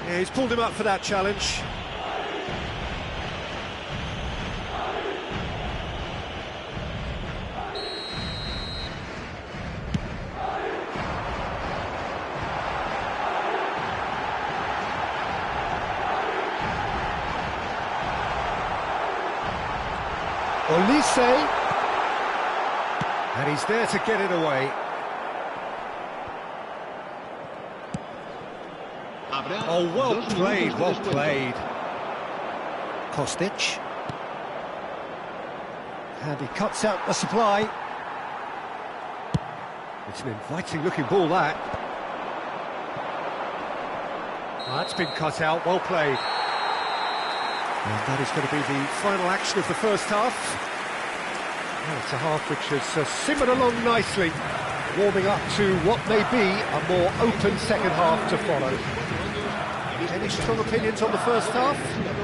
A: Yeah, he's pulled him up for that challenge. Olise, and he's there to get it away. Oh, well played, well played. Kostic. And he cuts out the supply. It's an inviting looking ball, that. That's been cut out, well played. And that is going to be the final action of the first half. Well, it's a half which has simmered along nicely, warming up to what may be a more open second half to follow. Any strong opinions on the first half?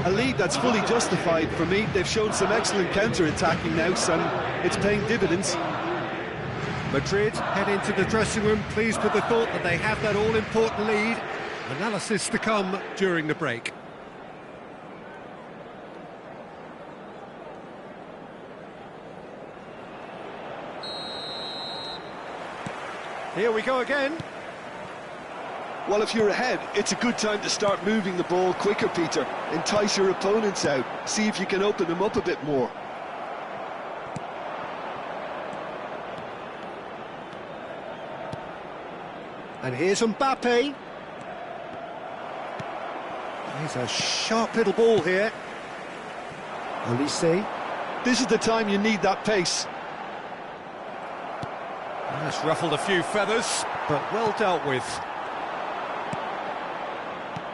B: A lead that's fully justified for me. They've shown some excellent counter-attacking now, and it's paying dividends.
A: Madrid head into the dressing room pleased with the thought that they have that all-important lead. Analysis to come during the break. Here we go again.
B: Well, if you're ahead, it's a good time to start moving the ball quicker, Peter. Entice your opponents out. See if you can open them up a bit more.
A: And here's Mbappe. Here's a sharp little ball here. Olise.
B: This is the time you need that pace.
A: That's ruffled a few feathers, but well dealt with.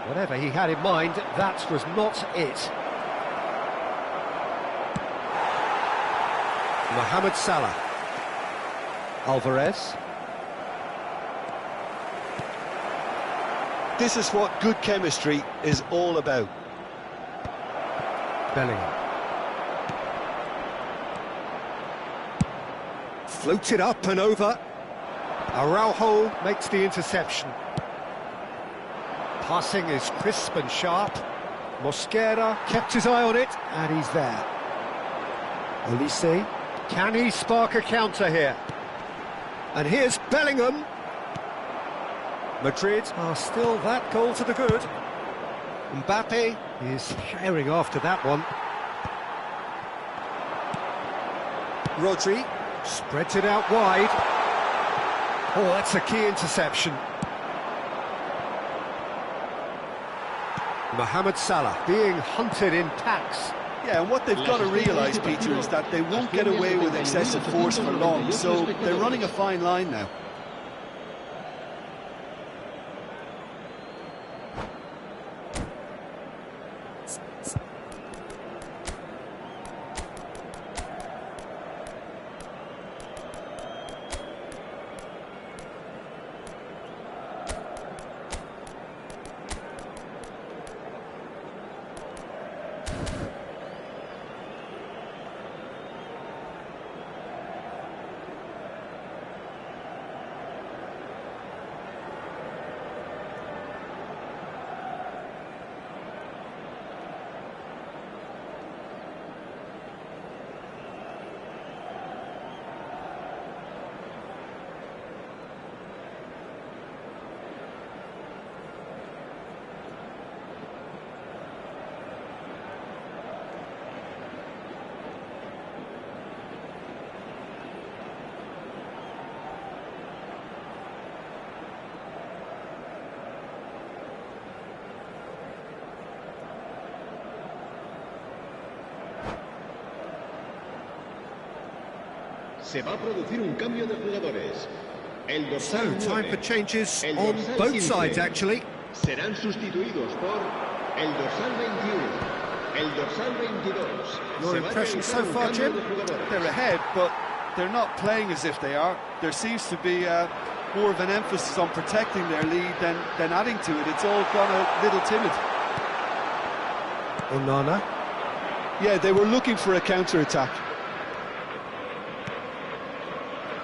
A: Whatever he had in mind, that was not it. Mohamed Salah. Alvarez.
B: This is what good chemistry is all about.
A: Bellingham. Floated up and over. Araujo makes the interception. Passing is crisp and sharp. Mosquera kept his eye on it, and he's there. Olise, can he spark a counter here? And here's Bellingham. Madrid are still that goal to the good. Mbappe is herring after that one. Rodri spreads it out wide. Oh, that's a key interception. Mohamed Salah being hunted in packs.
D: Yeah, and what they've got to realise, Peter, is that they won't get away with excessive force for long, so they're running a fine line now.
C: Se va a producir un cambio de jugadores. El
A: So,
C: dorsal
A: time
C: 9,
A: for changes
C: el
A: on
C: dorsal
A: both
C: 15,
A: sides, actually.
C: serán sustituidos por el dorsal 21, el dorsal 22.
A: Your
C: Se va a
A: impression
C: realizar
A: so
C: un
A: far,
C: cambio
A: Jim?
C: de jugadores.
D: They're ahead, but they're not playing as if they are. There seems to be more of an emphasis on protecting their lead than adding to it. It's all gone a little timid.
A: Onana.
B: Yeah, they were looking for a counter-attack.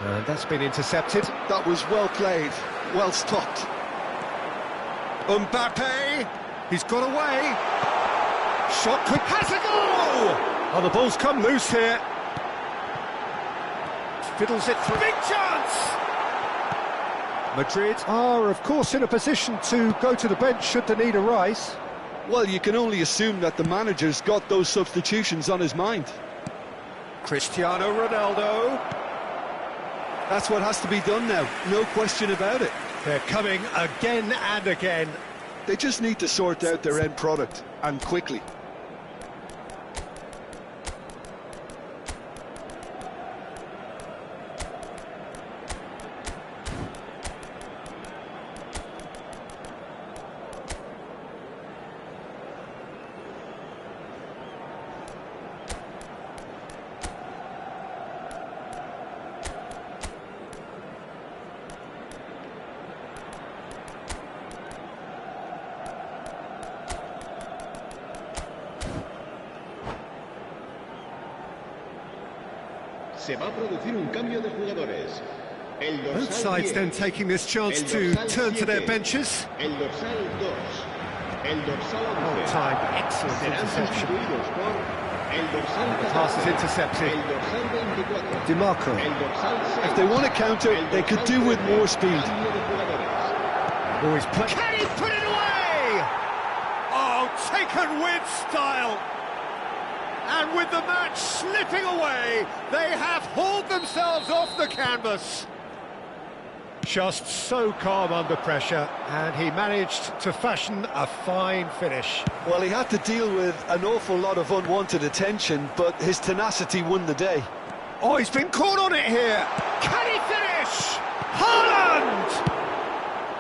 A: And that's been intercepted.
B: That was well played, well stopped.
A: Mbappe, he's got away. Shot could has a goal. Oh, the ball's come loose here. Fiddles it through. Big chance. Madrid are, of course, in a position to go to the bench should the need arise.
B: Well, you can only assume that the manager's got those substitutions on his mind.
A: Cristiano Ronaldo.
B: That's what has to be done now, no question about it.
A: They're coming again and again.
B: They just need to sort out their end product, and quickly.
C: Se va a producir un cambio de jugadores. El dorsal
A: Both sides
C: 10,
A: then taking this chance
C: el
A: to
C: dorsal
A: turn to their
C: 7,
A: benches.
C: El dorsal 2, el dorsal 11.
A: Oh, time, excellent
C: Serán
A: interception.
C: sustituidos por el dorsal
A: The pass is
C: 14,
A: intercepted.
C: el dorsal 24,
A: DiMarco.
C: el dorsal 6.
B: If they want to counter,
C: el
B: they could
C: dorsal
B: do with
C: 13,
B: more speed.
C: cambio de jugadores.
A: Always play. Can he put it away? Oh, taken with style. And with the match slipping away, they have hauled themselves off the canvas. Just so calm under pressure, and he managed to fashion a fine finish.
B: Well, he had to deal with an awful lot of unwanted attention, but his tenacity won the day.
A: Oh, he's been caught on it here. Can he finish? Haaland!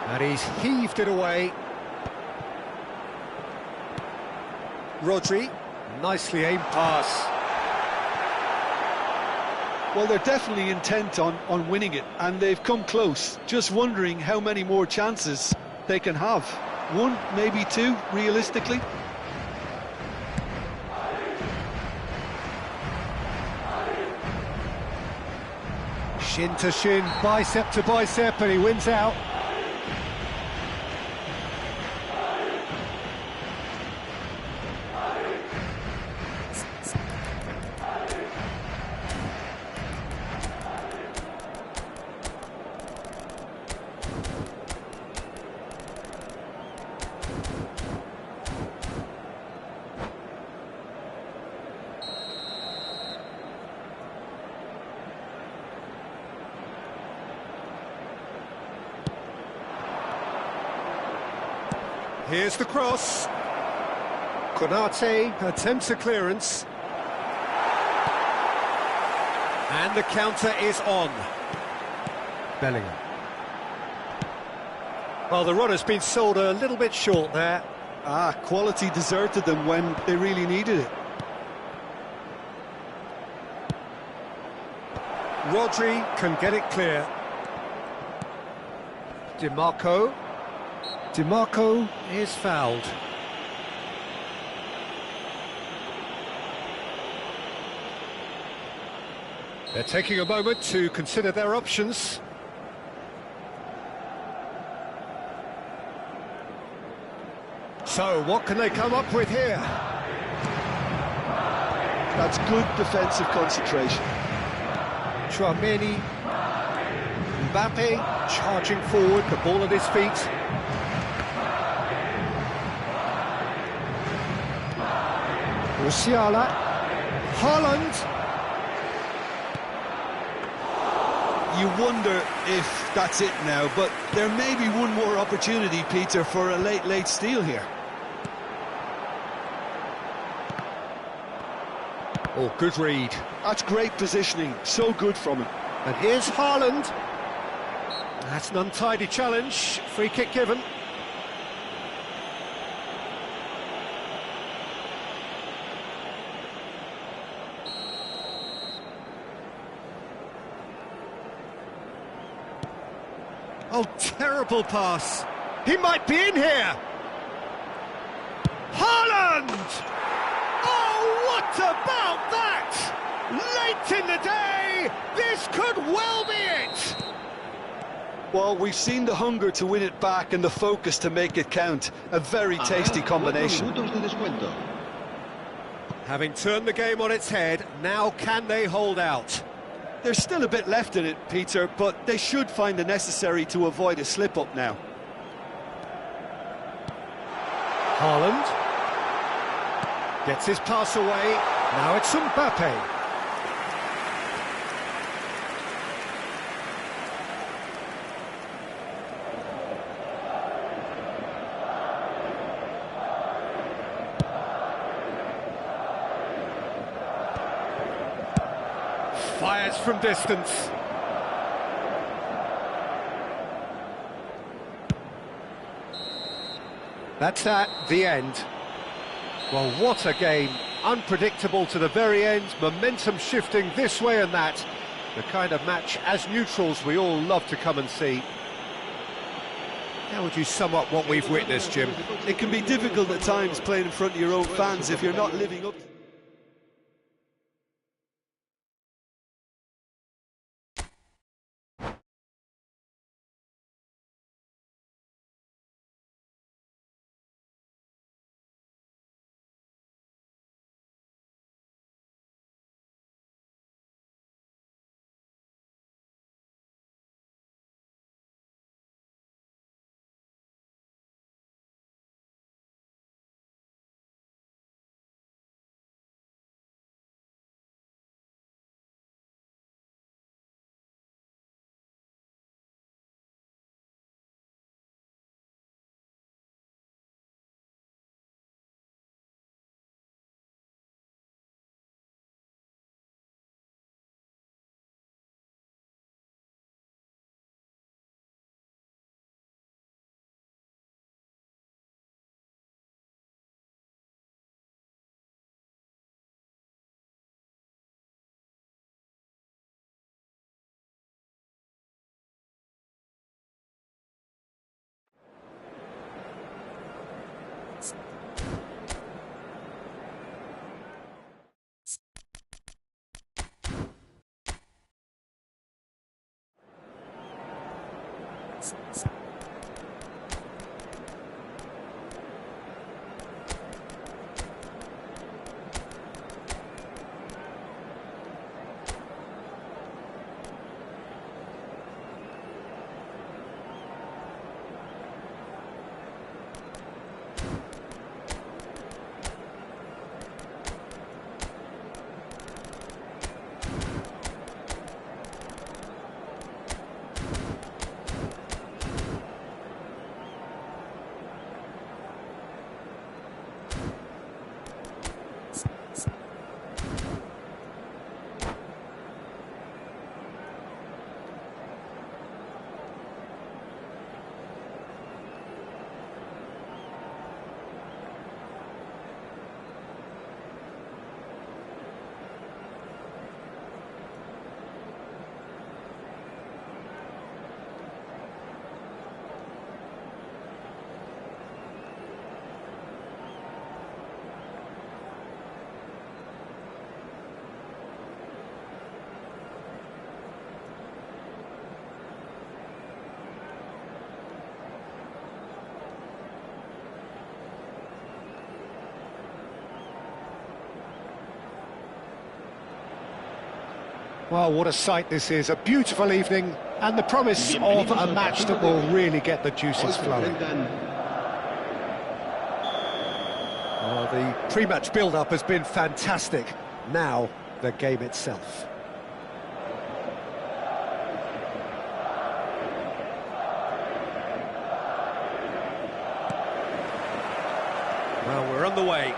A: And he's heaved it away. Rodri, nicely aimed pass.
B: Well, they're definitely intent on winning it, and they've come close. Just wondering how many more chances they can have. One, maybe two, realistically.
A: Shin to shin, bicep to bicep, and he wins out. Here's the cross. Konate attempts a clearance. And the counter is on. Bellingham. Well, the run has been sold a little bit short there.
D: Quality deserted them when they really needed it.
A: Rodri can get it clear. DiMarco. DiMarco is fouled. They're taking a moment to consider their options. So, what can they come up with here?
B: That's good defensive concentration.
A: Tchouaméni. Mbappe charging forward, the ball at his feet. Musiala. Haaland.
D: You wonder if that's it now, but there may be one more opportunity, Peter, for a late steal here.
A: Oh, good read.
B: That's great positioning, so good from him.
A: And here's Haaland. That's an untidy challenge. Free kick given. Oh, terrible pass. He might be in here. Haaland! Oh, what about that? Late in the day, this could well be it.
B: Well, we've seen the hunger to win it back and the focus to make it count. A very tasty combination.
A: Having turned the game on its head, now can they hold out?
D: There's still a bit left in it, Peter, but they should find the necessary to avoid a slip-up now.
A: Haaland gets his pass away. Now it's Mbappe. Fires from distance. That's the end. Well, what a game. Unpredictable to the very end, momentum shifting this way and that. The kind of match, as neutrals, we all love to come and see. How would you sum up what we've witnessed, Jim?
D: It can be difficult at times playing in front of your own fans if you're not living up.
A: Well, what a sight this is, a beautiful evening, and the promise of a match that will really get the juices flowing. Well, the pre-match build-up has been fantastic. Now, the game itself. Well, we're on the way.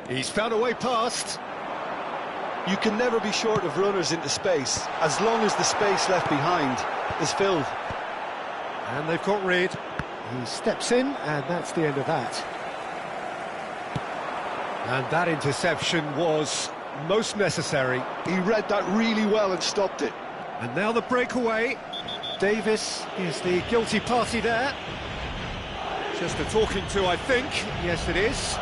A: He's found a way past.
B: You can never be short of runners into space, as long as the space left behind is filled.
A: And they've got rid. He steps in, and that's the end of that. And that interception was most necessary.
B: He read that really well and stopped it.
A: And now the breakaway. Davis is the guilty party there. Just a talking to, I think. Yes, it is.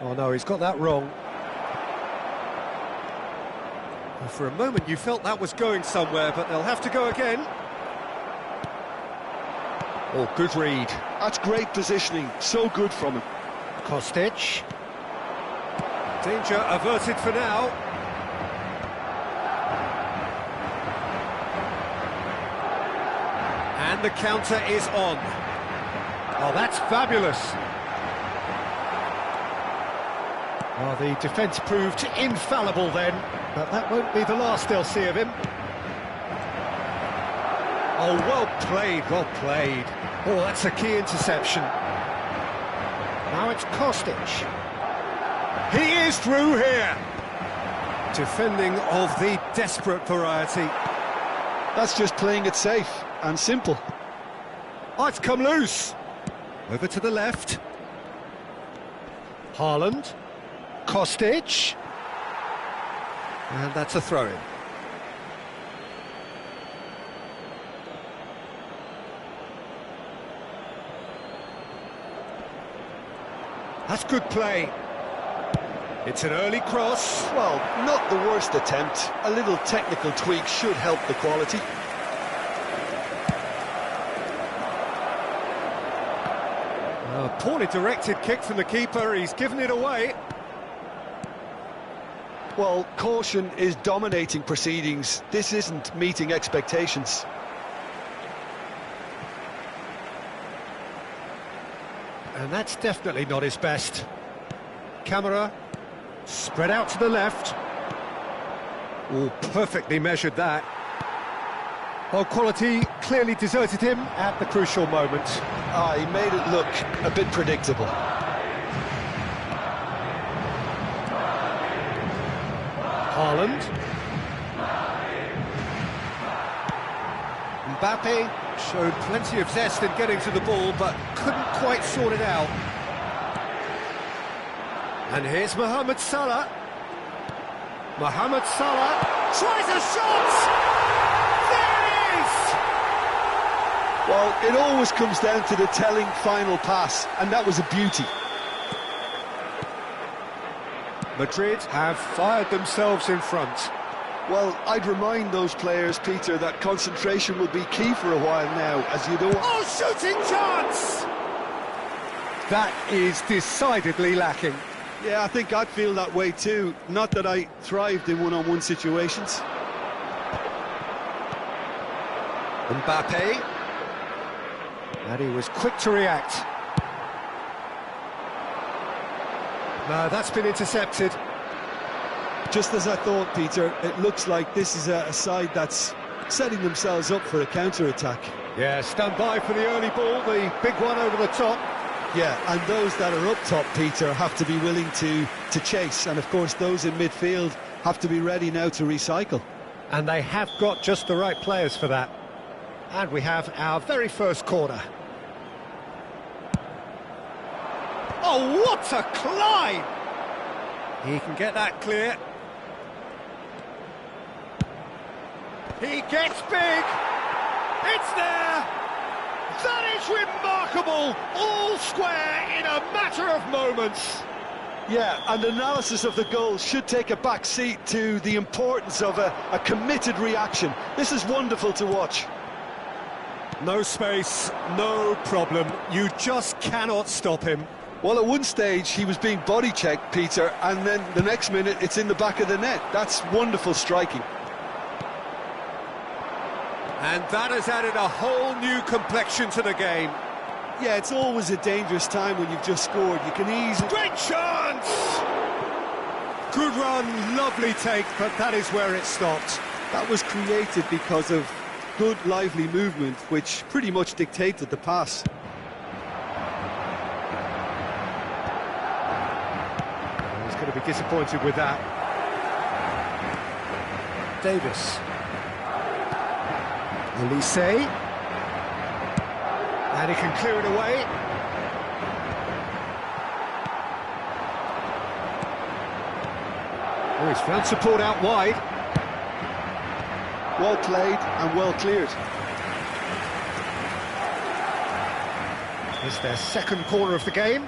A: Oh no, he's got that wrong. Well, for a moment you felt that was going somewhere, but they'll have to go again. Oh, good read.
B: That's great positioning, so good from him.
A: Kostic. Danger averted for now. And the counter is on. Oh, that's fabulous. Well, the defence proved infallible then, but that won't be the last they'll see of him. Oh, well played, well played. Oh, that's a key interception. Now it's Kostic. He is through here. Defending of the desperate variety.
B: That's just playing it safe and simple.
A: Oh, it's come loose. Over to the left. Haaland. Kostic. And that's a throw-in. That's good play. It's an early cross.
B: Well, not the worst attempt. A little technical tweak should help the quality.
A: A poorly directed kick from the keeper. He's given it away.
B: Well, caution is dominating proceedings. This isn't meeting expectations.
A: And that's definitely not his best. Camera spread out to the left. Oh, perfectly measured that. Well, quality clearly deserted him at the crucial moment.
B: Ah, he made it look a bit predictable.
A: Haaland. Mbappe showed plenty of zest in getting to the ball, but couldn't quite sort it out. And here's Mohamed Salah. Mohamed Salah tries a shot! There it is!
B: Well, it always comes down to the telling final pass, and that was a beauty.
A: Madrid have fired themselves in front.
B: Well, I'd remind those players, Peter, that concentration will be key for a while now, as you don't...
A: Oh, shooting chance! That is decidedly lacking.
B: Yeah, I think I'd feel that way too. Not that I thrived in one-on-one situations.
A: Mbappe. And he was quick to react. No, that's been intercepted.
B: Just as I thought, Peter, it looks like this is a side that's setting themselves up for a counter-attack.
A: Yeah, stand by for the early ball, the big one over the top.
B: Yeah, and those that are up top, Peter, have to be willing to chase. And, of course, those in midfield have to be ready now to recycle.
A: And they have got just the right players for that. And we have our very first corner. Oh, what a climb! He can get that clear. He gets big. It's there. That is remarkable. All square in a matter of moments.
B: Yeah, and analysis of the goal should take a back seat to the importance of a committed reaction. This is wonderful to watch.
A: No space, no problem. You just cannot stop him.
B: Well, at one stage he was being body checked, Peter, and then the next minute it's in the back of the net. That's wonderful striking.
A: And that has added a whole new complexion to the game.
D: Yeah, it's always a dangerous time when you've just scored. You can easily...
A: Great chance! Good run, lovely take, but that is where it stopped.
D: That was created because of good, lively movement, which pretty much dictated the pass.
A: He's going to be disappointed with that. Davis. Elise. And he can clear it away. Oh, he's found support out wide.
B: Well played and well cleared.
A: It's their second corner of the game.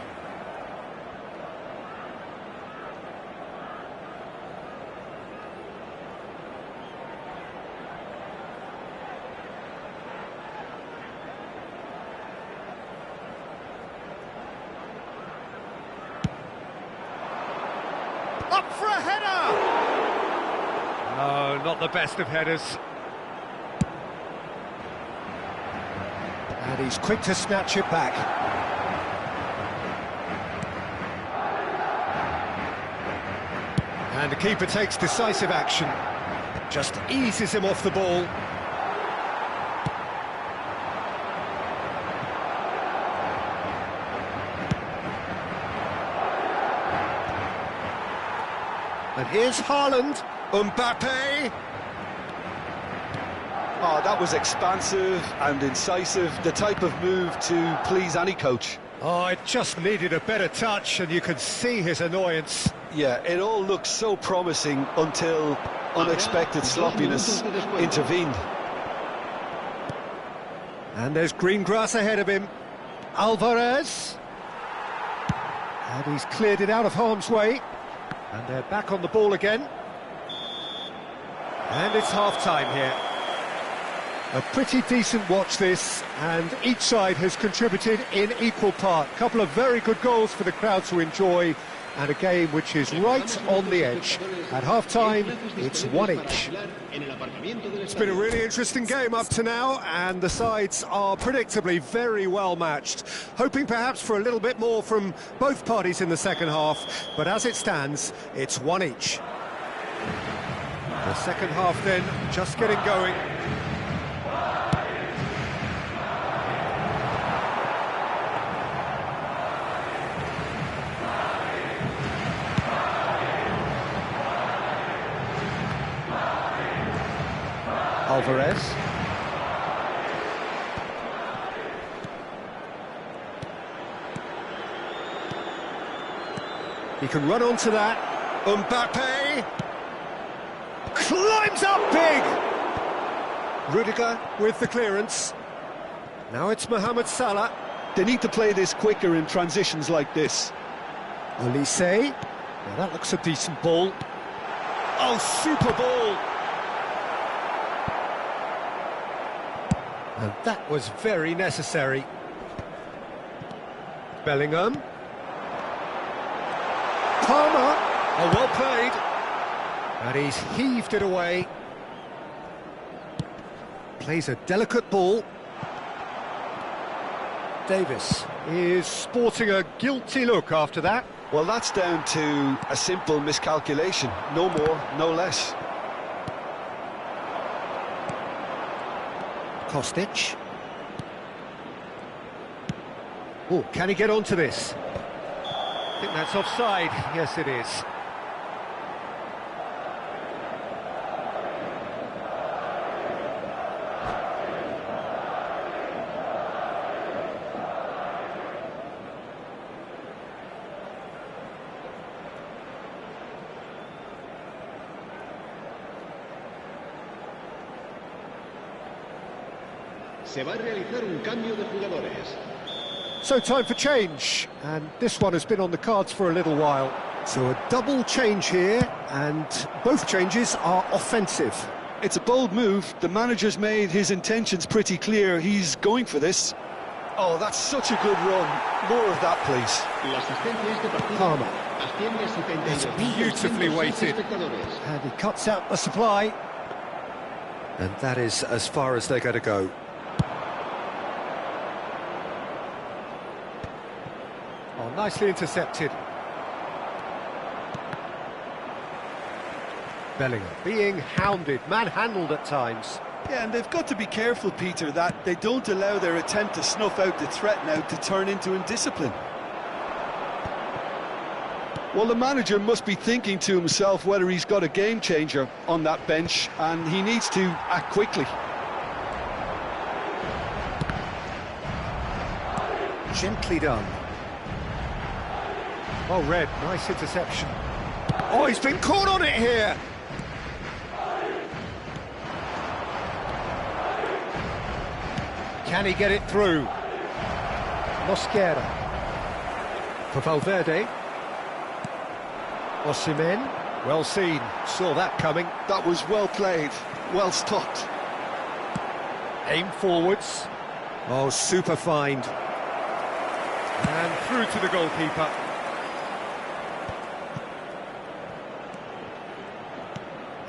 A: Up for a header! No, not the best of headers. And he's quick to snatch it back. And the keeper takes decisive action. Just eases him off the ball. And here's Haaland, Mbappe.
B: Oh, that was expansive and incisive, the type of move to please any coach.
A: Oh, it just needed a better touch, and you could see his annoyance.
B: Yeah, it all looked so promising until unexpected sloppiness intervened.
A: And there's green grass ahead of him. Alvarez. And he's cleared it out of harm's way. And they're back on the ball again. And it's half-time here. A pretty decent watch this, and each side has contributed in equal part. A couple of very good goals for the crowd to enjoy, and a game which is right on the edge. At half-time, it's one each. It's been a really interesting game up to now, and the sides are predictably very well matched. Hoping perhaps for a little bit more from both parties in the second half, but as it stands, it's one each. The second half then, just getting going. Alvarez. He can run onto that. Mbappe climbs up big. Rudiger with the clearance. Now it's Mohamed Salah.
B: They need to play this quicker in transitions like this.
A: Elise. Now that looks a decent ball. Oh, super ball. And that was very necessary. Bellingham. Palmer. Oh, well played. And he's heaved it away. Plays a delicate ball. Davis is sporting a guilty look after that.
B: Well, that's down to a simple miscalculation. No more, no less.
A: Kostic. Oh, can he get onto this? I think that's offside. Yes, it is.
C: Se va a realizar un cambio de jugadores.
A: So time for change, and this one has been on the cards for a little while. So a double change here, and both changes are offensive.
B: It's a bold move. The manager's made his intentions pretty clear. He's going for this. Oh, that's such a good run. More of that, please.
C: La asistencia a este partido
A: Palmer.
C: asciende a 72.
A: It's beautifully weighted.
C: Espectadores.
A: And he cuts out the supply. And that is as far as they're going to go. Oh, nicely intercepted. Bellingham being hounded, manhandled at times.
D: Yeah, and they've got to be careful, Peter, that they don't allow their attempt to snuff out the threat now to turn into indiscipline.
B: Well, the manager must be thinking to himself whether he's got a game changer on that bench, and he needs to act quickly.
A: Gently done. Oh, Red, nice interception. Oh, he's been caught on it here. Can he get it through? Mosquera. For Valverde. Osimhen. Well seen. Saw that coming.
B: That was well played, well stopped.
A: Aim forwards. Oh, super find. And through to the goalkeeper.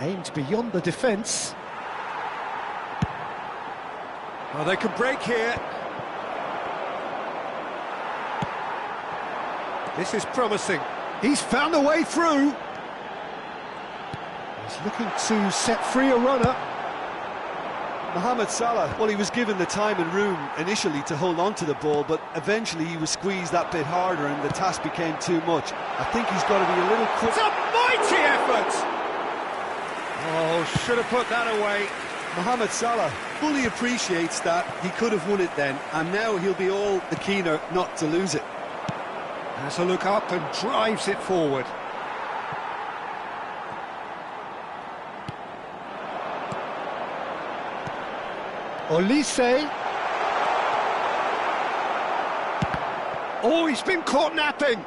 A: Aimed beyond the defence. Oh, they can break here. This is promising. He's found a way through. He's looking to set free a runner.
D: Mohamed Salah, well, he was given the time and room initially to hold on to the ball, but eventually he was squeezed that bit harder and the task became too much. I think he's got to be a little quick.
A: It's a mighty effort! Oh, should have put that away.
D: Mohamed Salah fully appreciates that he could have won it then, and now he'll be all the keener not to lose it.
A: Has a look up and drives it forward. Olise. Oh, he's been caught napping.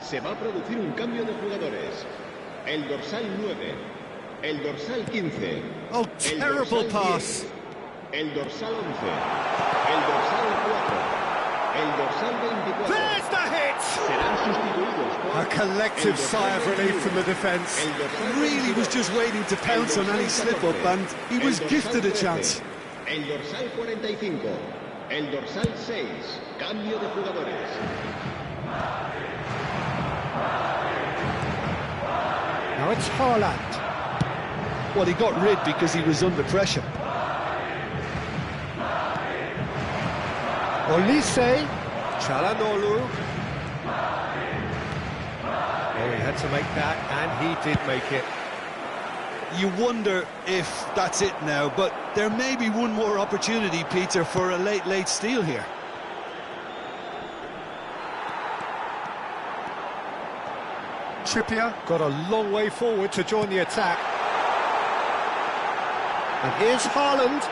C: Se va a producir un cambio de jugadores. El dorsal 9, el dorsal 15,
A: Oh,
C: el
A: terrible
C: dorsal
A: pass.
C: 10, el dorsal 11, el dorsal 4, el dorsal 24.
A: There's the hit!
C: Serán sustituidos por
A: A collective
C: el dorsal
A: sigh of relief
C: 21,
A: from the defence.
C: el dorsal
D: Really
C: 22,
D: was just waiting to pounce on any slip-up, and he was
C: el dorsal
D: gifted a
C: 13,
D: chance.
C: El dorsal 45, el dorsal 6, cambio de jugadores.
A: Now it's Haaland.
B: Well, he got rid because he was under pressure.
A: Olise. Çalhanoğlu. Oh, he had to make that, and he did make it.
D: You wonder if that's it now, but there may be one more opportunity, Peter, for a late steal here.
A: Trippier got a long way forward to join the attack. And here's Haaland.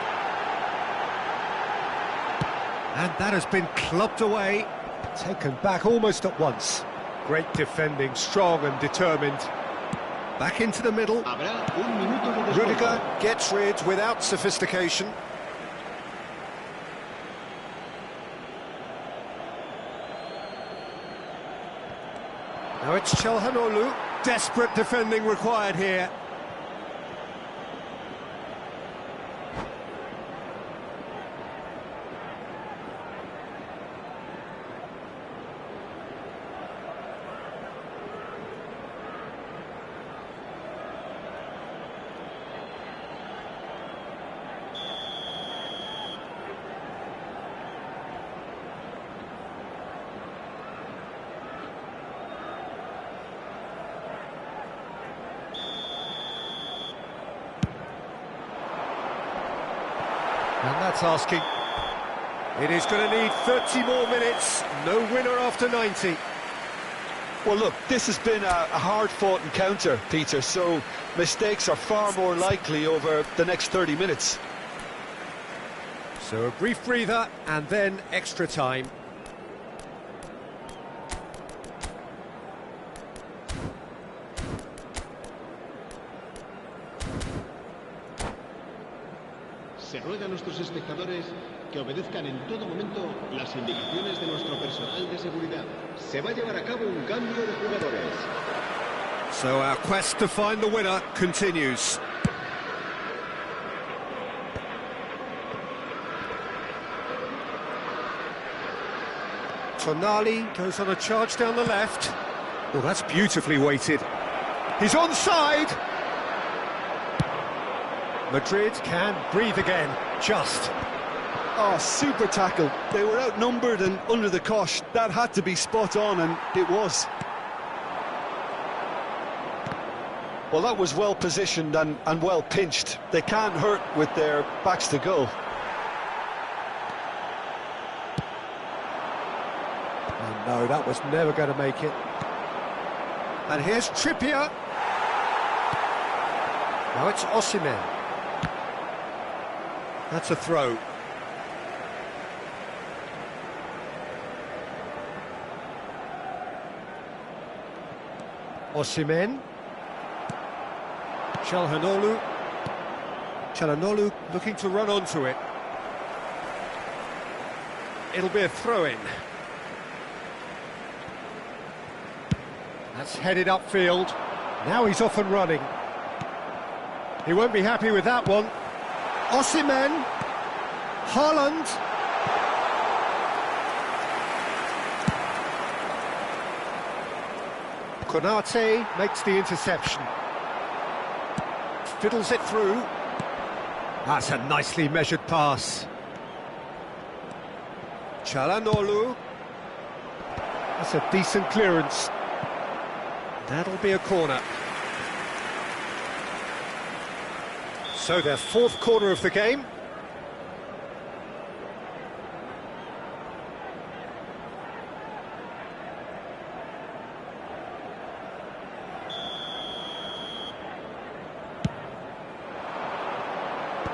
A: And that has been clubbed away. Taken back almost at once. Great defending, strong and determined. Back into the middle. Rudiger gets rid without sophistication. Now it's Çalhanoğlu. Desperate defending required here. And that's asking. It is going to need 30 more minutes. No winner after 90.
B: Well, look, this has been a hard-fought encounter, Peter, so mistakes are far more likely over the next 30 minutes.
A: So a brief breather and then extra time.
C: Se ruega a nuestros espectadores que obedezcan en todo momento las indicaciones de nuestro personal de seguridad. Se va a llevar a cabo un cambio de jugadores.
A: So our quest to find the winner continues. Tonali goes on a charge down the left. Oh, that's beautifully weighted. He's onside. Madrid can breathe again, just.
D: Oh, super tackle. They were outnumbered and under the cosh. That had to be spot on, and it was.
B: Well, that was well positioned and well pinched. They can't hurt with their backs to goal.
A: Oh, no, that was never going to make it. And here's Trippier. Now it's Osimhen. That's a throw. Osimhen. Çalhanoğlu. Çalhanoğlu looking to run onto it. It'll be a throw-in. That's headed upfield. Now he's off and running. He won't be happy with that one. Osimhen. Haaland. Konate makes the interception. Fiddles it through. That's a nicely measured pass. Çalhanoğlu. That's a decent clearance. That'll be a corner. So their fourth corner of the game.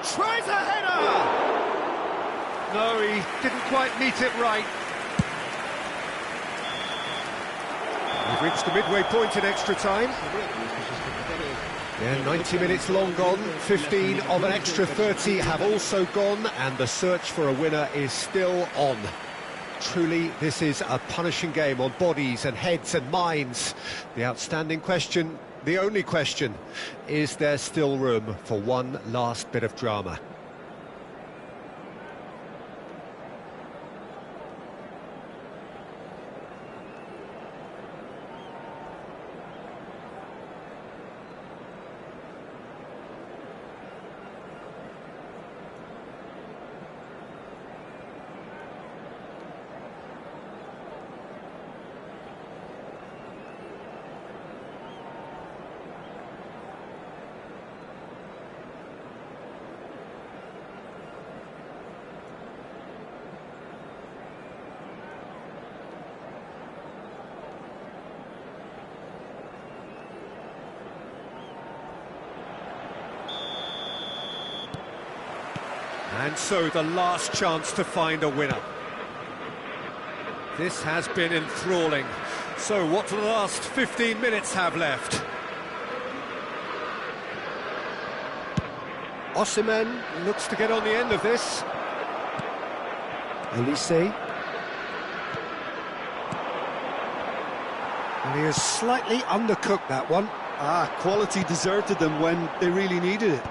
A: Tries a header! No, he didn't quite meet it right. We've reached the midway point in extra time. Yeah, 90 minutes long gone, 15 of an extra 30 have also gone, and the search for a winner is still on. Truly, this is a punishing game on bodies and heads and minds. The outstanding question, the only question, is there still room for one last bit of drama? And so the last chance to find a winner. This has been enthralling. So what do the last 15 minutes have left? Osimhen looks to get on the end of this. Elise. And he has slightly undercooked that one.
D: Quality deserted them when they really needed it.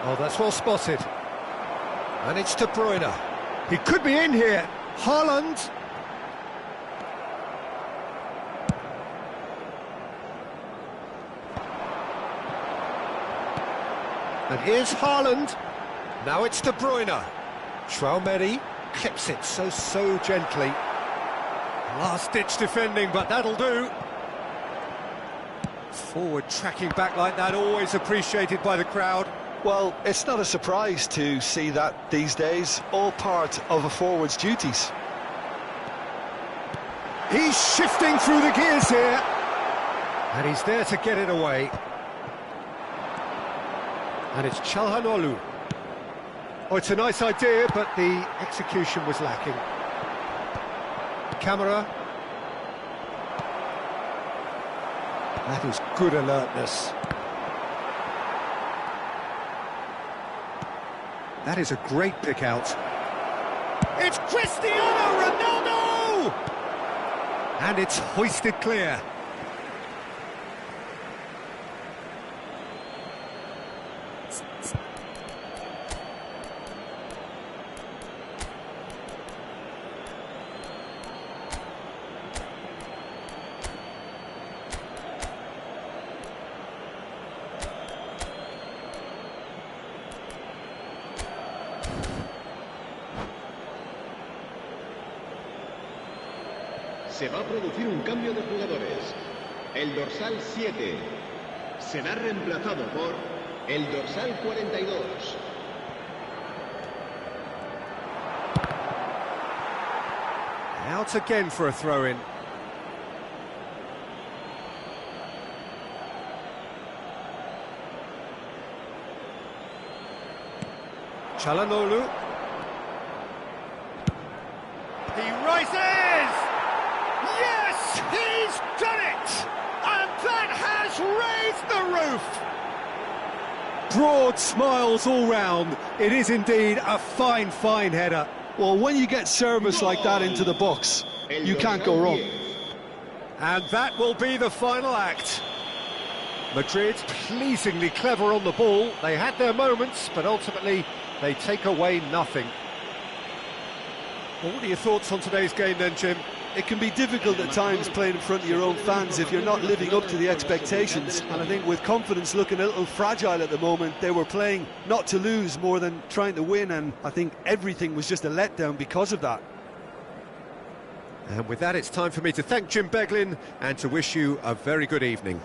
A: Oh, that's well spotted. And it's De Bruyne. He could be in here. Haaland. And here's Haaland. Now it's De Bruyne. Traumeri clips it so gently. Last-ditch defending, but that'll do. Forward tracking back like that, always appreciated by the crowd.
B: Well, it's not a surprise to see that these days, all part of a forward's duties.
A: He's shifting through the gears here. And he's there to get it away. And it's Çalhanoğlu. Oh, it's a nice idea, but the execution was lacking. Camera. That is good alertness. That is a great pick out. It's Cristiano Ronaldo! And it's hoisted clear.
C: Se va a producir un cambio de jugadores. El dorsal 7 será reemplazado por el dorsal 42.
A: Out again for a throw-in. Çalhanoğlu. He rises! Yes, he's done it! And that has raised the roof! Broad smiles all round. It is indeed a fine header.
D: Well, when you get service like that into the box, you can't go wrong.
A: And that will be the final act. Madrid pleasingly clever on the ball. They had their moments, but ultimately they take away nothing. Well, what are your thoughts on today's game then, Jim?
D: It can be difficult at times playing in front of your own fans if you're not living up to the expectations, and I think with confidence looking a little fragile at the moment, they were playing not to lose more than trying to win, and I think everything was just a letdown because of that.
A: And with that, it's time for me to thank Jim Beglin and to wish you a very good evening.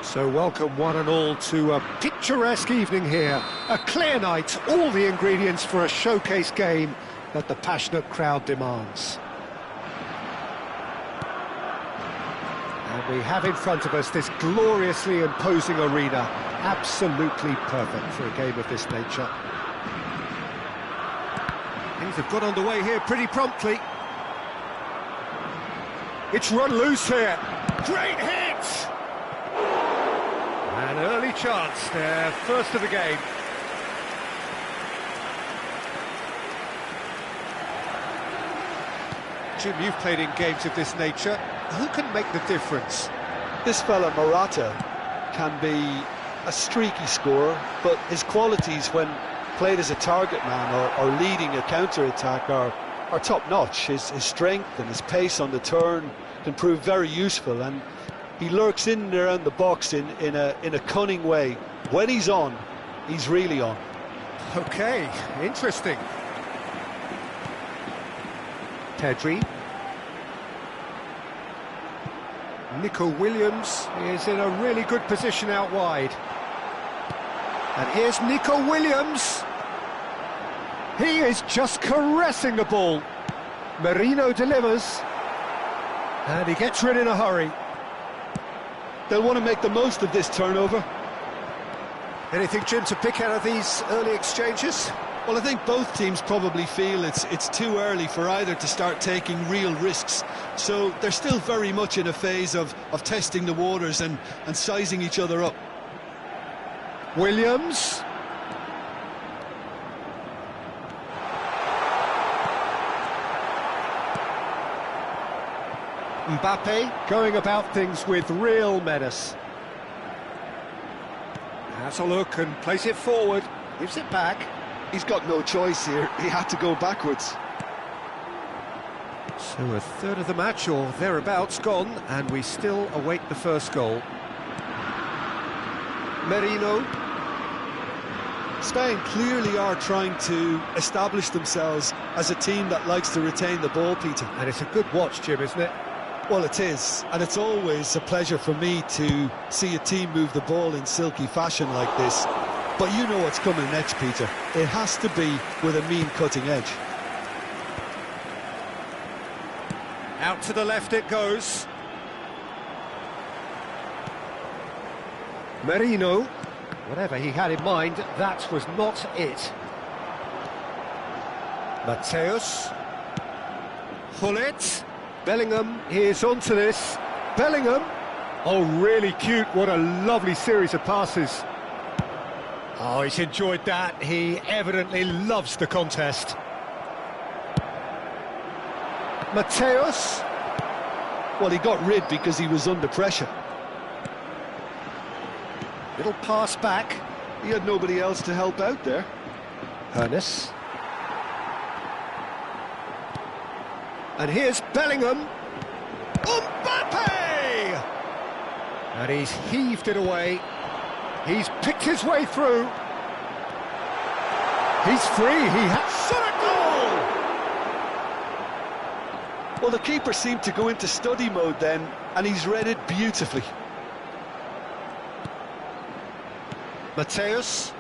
A: So welcome one and all to a picturesque evening here. A clear night, all the ingredients for a showcase game that the passionate crowd demands. And we have in front of us this gloriously imposing arena, absolutely perfect for a game of this nature. Things have got underway here pretty promptly. It's run loose here. Great hit! An early chance there, first of the game. Jim, you've played in games of this nature. Who can make the difference?
B: This fella Morata can be a streaky scorer, but his qualities when played as a target man or leading a counter-attack are top-notch. His strength and his pace on the turn can prove very useful, and he lurks in and around the box in a cunning way. When he's on, he's really on.
A: Okay, interesting. Pedri. Nico Williams is in a really good position out wide. And here's Nico Williams. He is just caressing the ball. Merino delivers. And he gets rid in a hurry.
B: They'll want to make the most of this turnover.
A: Anything, Jim, to pick out of these early exchanges?
D: Well, I think both teams probably feel it's too early for either to start taking real risks. So they're still very much in a phase of testing the waters and sizing each other up.
A: Williams. Mbappe going about things with real menace. Has a look and plays it forward. Gives it back.
B: He's got no choice here. He had to go backwards.
A: So a third of the match or thereabouts gone, and we still await the first goal. Merino.
D: Spain clearly are trying to establish themselves as a team that likes to retain the ball, Peter.
A: And it's a good watch, Jim, isn't it?
D: Well, it is, and it's always a pleasure for me to see a team move the ball in silky fashion like this. But you know what's coming next, Peter. It has to be with a mean cutting edge.
A: Out to the left it goes. Merino. Whatever he had in mind, that was not it. Mateus. Hullet. Bellingham is onto this. Bellingham. Oh, really cute. What a lovely series of passes. Oh, he's enjoyed that. He evidently loves the contest. Mateus.
B: Well, he got rid because he was under pressure.
A: Little pass back.
B: He had nobody else to help out there.
A: Ernest. And here's Bellingham. Mbappe! And he's heaved it away. He's picked his way through. He's free. He has shot a goal!
B: Well, the keeper seemed to go into study mode then, and he's read it beautifully.
A: Mateus.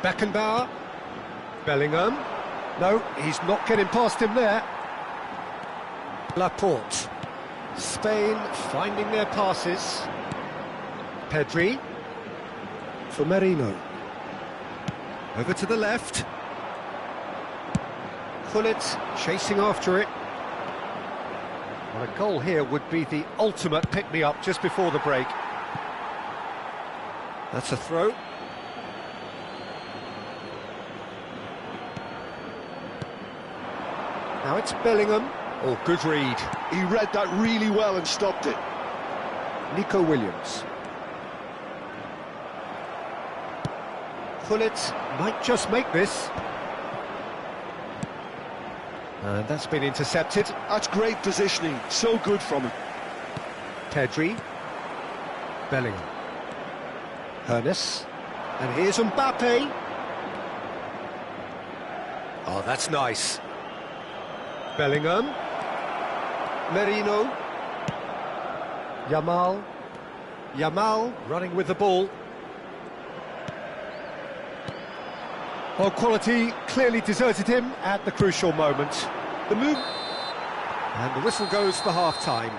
A: Beckenbauer. Bellingham. No, he's not getting past him there. Laporte. Spain finding their passes. Pedri. For Merino. Over to the left. Hullet chasing after it. Well, a goal here would be the ultimate pick-me-up just before the break. That's a throw. Now it's Bellingham. Oh, good read.
B: He read that really well and stopped it.
A: Nico Williams. Hullet might just make this. And that's been intercepted.
B: That's great positioning, so good from him.
A: Pedri. Bellingham. Hernes. And here's Mbappe. Oh, that's nice. Bellingham. Merino. Yamal running with the ball. Well, quality clearly deserted him at the crucial moment. The move... And the whistle goes for half-time.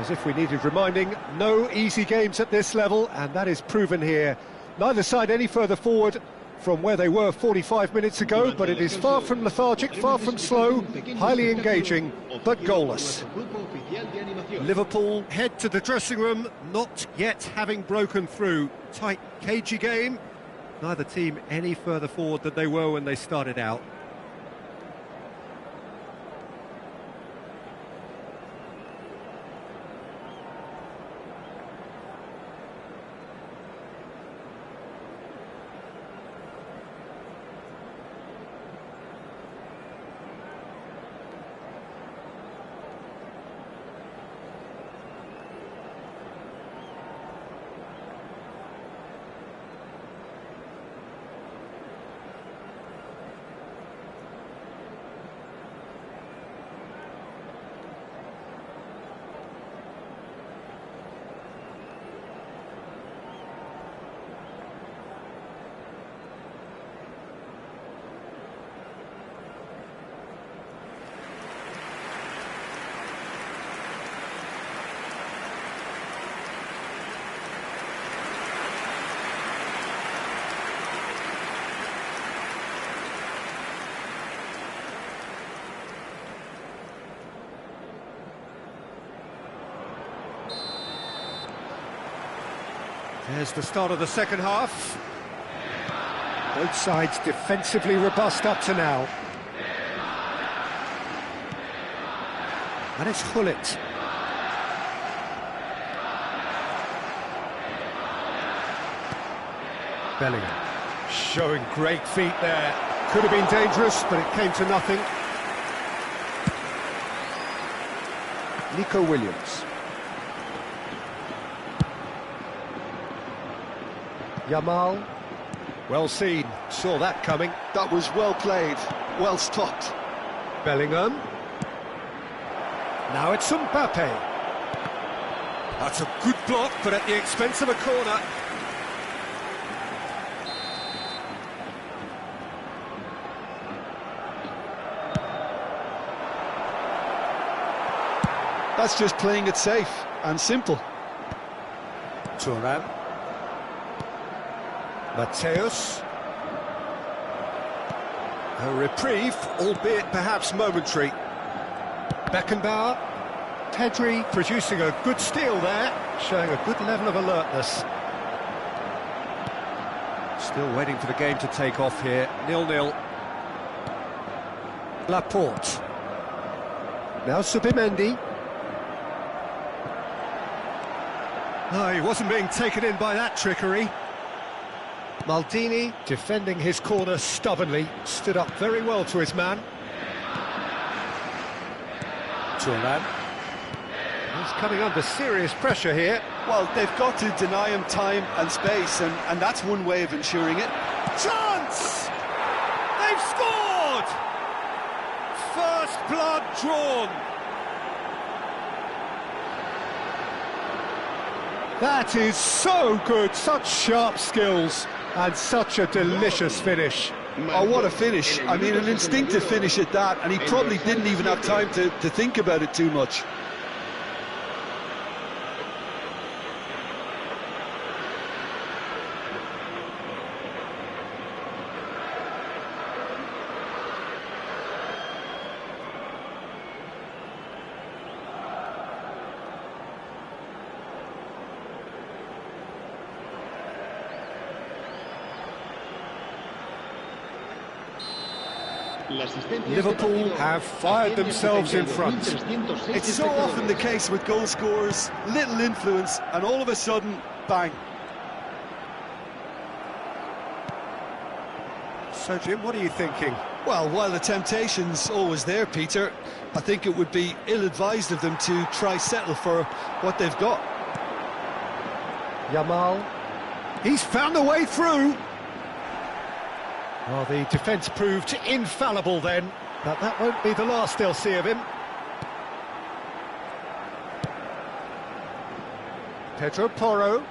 A: As if we needed reminding, no easy games at this level, and that is proven here. Neither side any further forward from where they were 45 minutes ago, but it is far from lethargic, far from slow, highly engaging, but goalless. Liverpool head to the dressing room, not yet having broken through. Tight, cagey game. Neither team any further forward than they were when they started out. There's the start of the second half. Both sides defensively robust up to now. And it's Hullet. Bellingham. Showing great feet there. Could have been dangerous, but it came to nothing. Nico Williams. Yamal, well seen, saw that coming.
B: That was well played, well stopped.
A: Bellingham. Now it's Mbappe. That's a good block, but at the expense of a corner.
B: That's just playing it safe and simple.
A: Thuram. Mateus. A reprieve, albeit perhaps momentary. Beckenbauer. Pedri producing a good steal there, showing a good level of alertness. Still waiting for the game to take off here, 0-0. Laporte. Now Subimendi. No, he wasn't being taken in by that trickery. Maldini, defending his corner stubbornly, stood up very well to his man. Thuram. He's coming under serious pressure here.
B: Well, they've got to deny him time and space, and that's one way of ensuring it.
A: Chance! They've scored! First blood drawn. That is so good, such sharp skills. And such a delicious finish.
B: Oh, what a finish. I mean, an instinctive finish at that, and he probably didn't even have time to think about it too much.
A: Liverpool have fired themselves in front.
B: It's so often the case with goal scorers, little influence, and all of a sudden, bang.
A: So, Jim, what are you thinking?
D: Well, while the temptation's always there, Peter, I think it would be ill-advised of them to try settle for what they've got.
A: Yamal. He's found a way through. Well, the defence proved infallible then, but that won't be the last they'll see of him. Pedro Porro.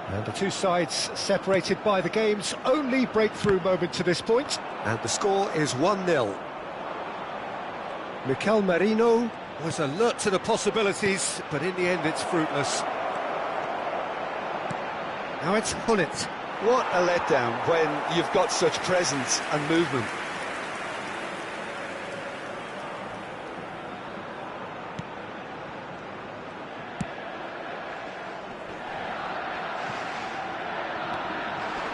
A: And the two sides separated by the game's only breakthrough moment to this point. And the score is 1-0. Mikel Merino was alert to the possibilities, but in the end it's fruitless. Now it's Hullet.
B: What a letdown when you've got such presence and movement.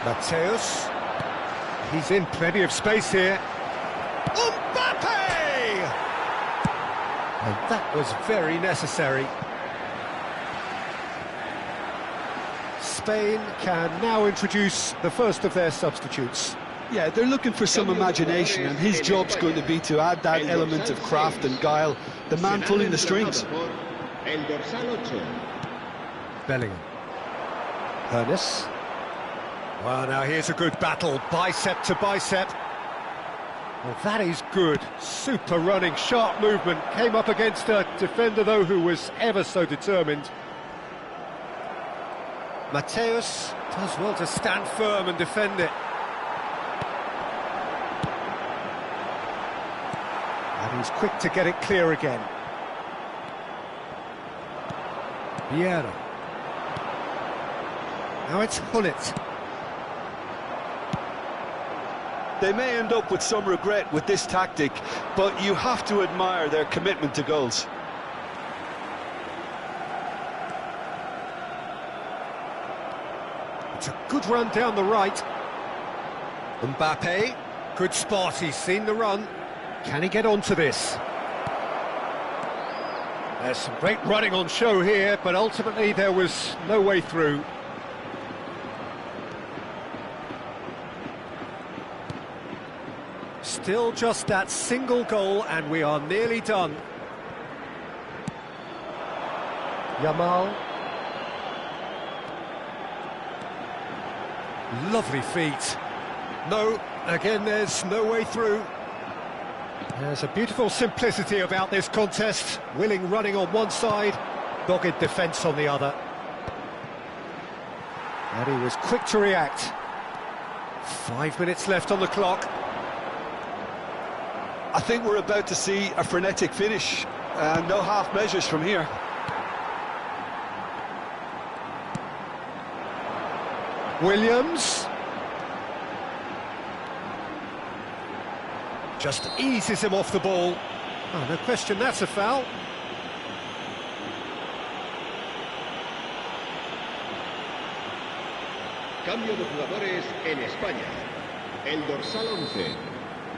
A: Mateus. He's in plenty of space here. Mbappe! And that was very necessary. Spain can now introduce the first of their substitutes.
D: Yeah, they're looking for some imagination, and his job's going to be to add that element of craft and guile, the man pulling the strings.
A: Bellingham. Ernest. Well, now here's a good battle, bicep to bicep. Well, that is good. Super running, sharp movement. Came up against a defender, though, who was ever so determined. Mateus does well to stand firm and defend it. And he's quick to get it clear again. Vieira. Now it's Hullet.
D: They may end up with some regret with this tactic, but you have to admire their commitment to goals.
A: It's a good run down the right. Mbappe, good spot, he's seen the run. Can he get onto this? There's some great running on show here, but ultimately there was no way through. Still just that single goal and we are nearly done. Yamal. Lovely feet. No, again there's no way through. There's a beautiful simplicity about this contest. Willing running on one side, dogged defence on the other. And he was quick to react. 5 minutes left on the clock.
D: I think we're about to see a frenetic finish, and no half measures from here.
A: Williams. Just eases him off the ball. Oh, no question, that's a foul.
C: Cambio de jugadores en España. El dorsal 11.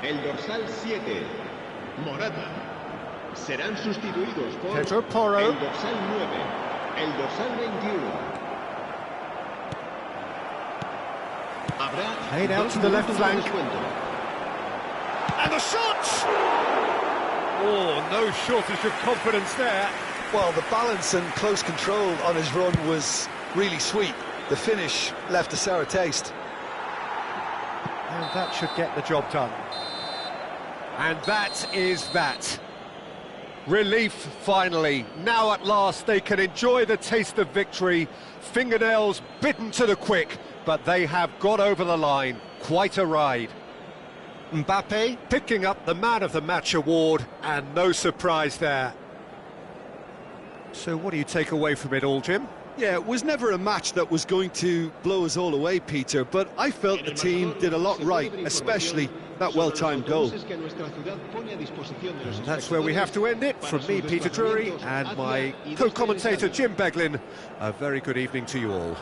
C: El dorsal 7, Morata, serán sustituidos por
A: Pedro Porro.
C: el dorsal 9, el dorsal 21. Habrá
A: Played out to the left flank. And the shot! Oh, no shortage of confidence there.
B: Well, the balance and close control on his run was really sweet. The finish left a sour taste.
A: And that should get the job done. And that is that. Relief, finally. Now at last they can enjoy the taste of victory. Fingernails bitten to the quick, but they have got over the line. Quite a ride. Mbappe picking up the Man of the Match award, and no surprise there. So what do you take away from it all, Jim?
D: Yeah, it was never a match that was going to blow us all away, Peter, but I felt the team did a lot right, especially that well-timed goal.
A: And that's where we have to end it. From me, Peter Drury, and my co-commentator, Jim Beglin, a very good evening to you all.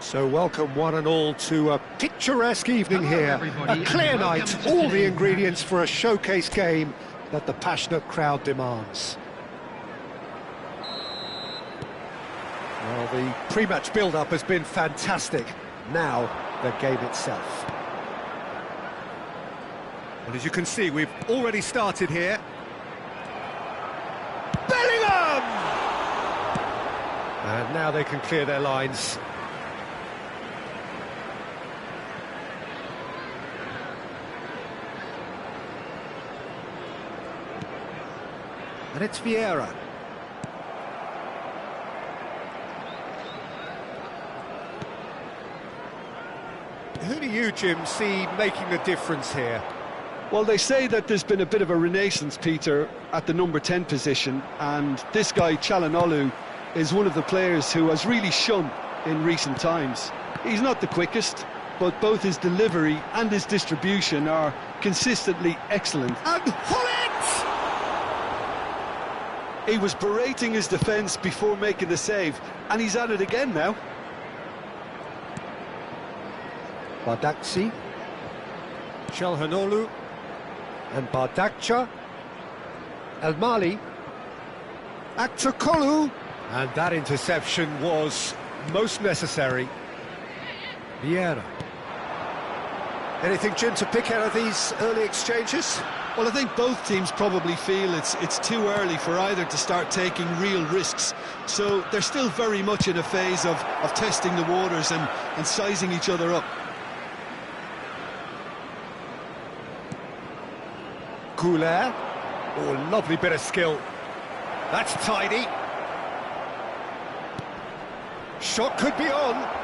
A: So welcome one and all to a picturesque evening here, a clear night, all the ingredients for a showcase game that the passionate crowd demands. Well, the pre-match build-up has been fantastic. Now, the game itself. Well, as you can see, we've already started here. Bellingham! And now they can clear their lines. And it's Vieira. Who do you, Jim, see making the difference here?
D: Well, they say that there's been a bit of a renaissance, Peter, at the number 10 position, and this guy, Çalhanoğlu, is one of the players who has really shone in recent times. He's not the quickest, but both his delivery and his distribution are consistently excellent.
A: And Hullet!
D: He was berating his defence before making the save, and he's at it again now.
A: Bardakci, Çalhanoğlu, and Bardakça, El Mali, Aktürkoğlu, and that interception was most necessary. Vieira. Anything, Jim, to pick out of these early exchanges?
D: Well, I think both teams probably feel it's too early for either to start taking real risks. So they're still very much in a phase of testing the waters and sizing each other up.
A: Goulet. Oh, lovely bit of skill. That's tidy. Shot could be on.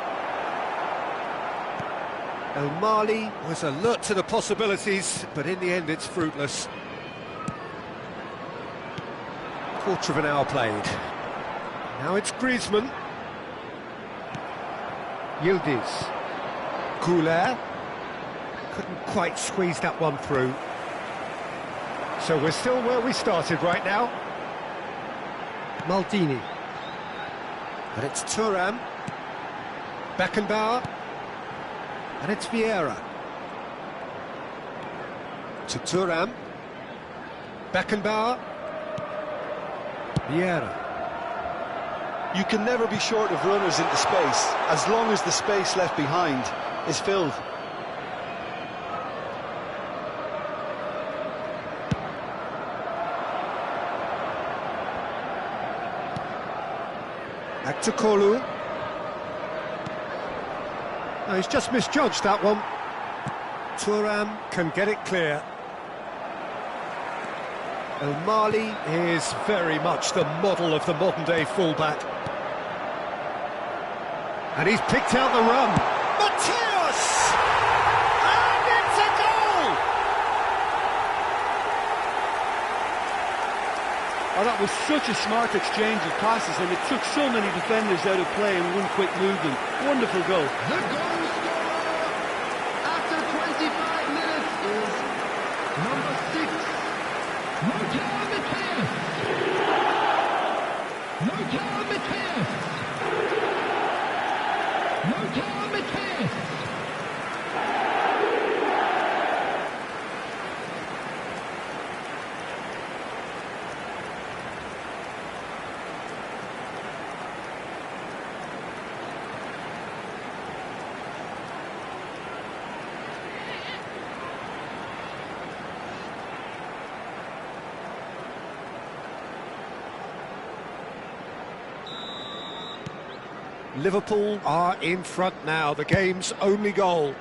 A: El Mali was alert to the possibilities, but in the end it's fruitless. Quarter of an hour played. Now it's Griezmann. Yildiz. Goulet. Couldn't quite squeeze that one through. So we're still where we started right now. Maldini. And it's Thuram. Beckenbauer. And it's Vieira. To Thuram. Beckenbauer. Vieira.
D: You can never be short of runners into space, as long as the space left behind is filled.
A: Aktürkoğlu. No, he's just misjudged that one. Thuram can get it clear. El Mali is very much the model of the modern-day fullback. And he's picked out the run. Mateus! And it's a goal!
D: Oh, that was such a smart exchange of passes, and it took so many defenders out of play in one quick movement. Wonderful goal.
C: The goal scorer after 25 minutes is number 6, Mateus.
A: Liverpool are in front now, the game's only goal.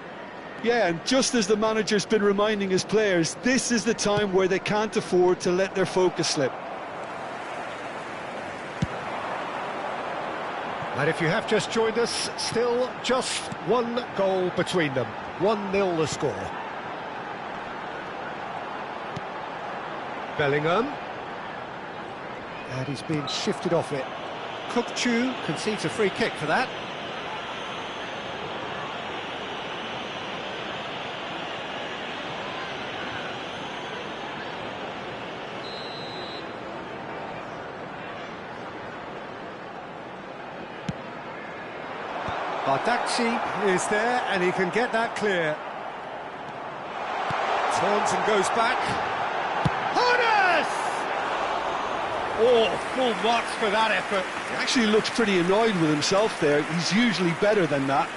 D: Yeah, and just as the manager's been reminding his players, this is the time where they can't afford to let their focus slip.
A: And if you have just joined us, still just one goal between them. 1-0 the score. Bellingham. And he's been shifted off it. Kukçu concedes a free kick for that. Bardakci is there, and he can get that clear. Turns and goes back. Horace! Oh, full marks for that effort.
D: He actually looks pretty annoyed with himself there. He's usually better than that.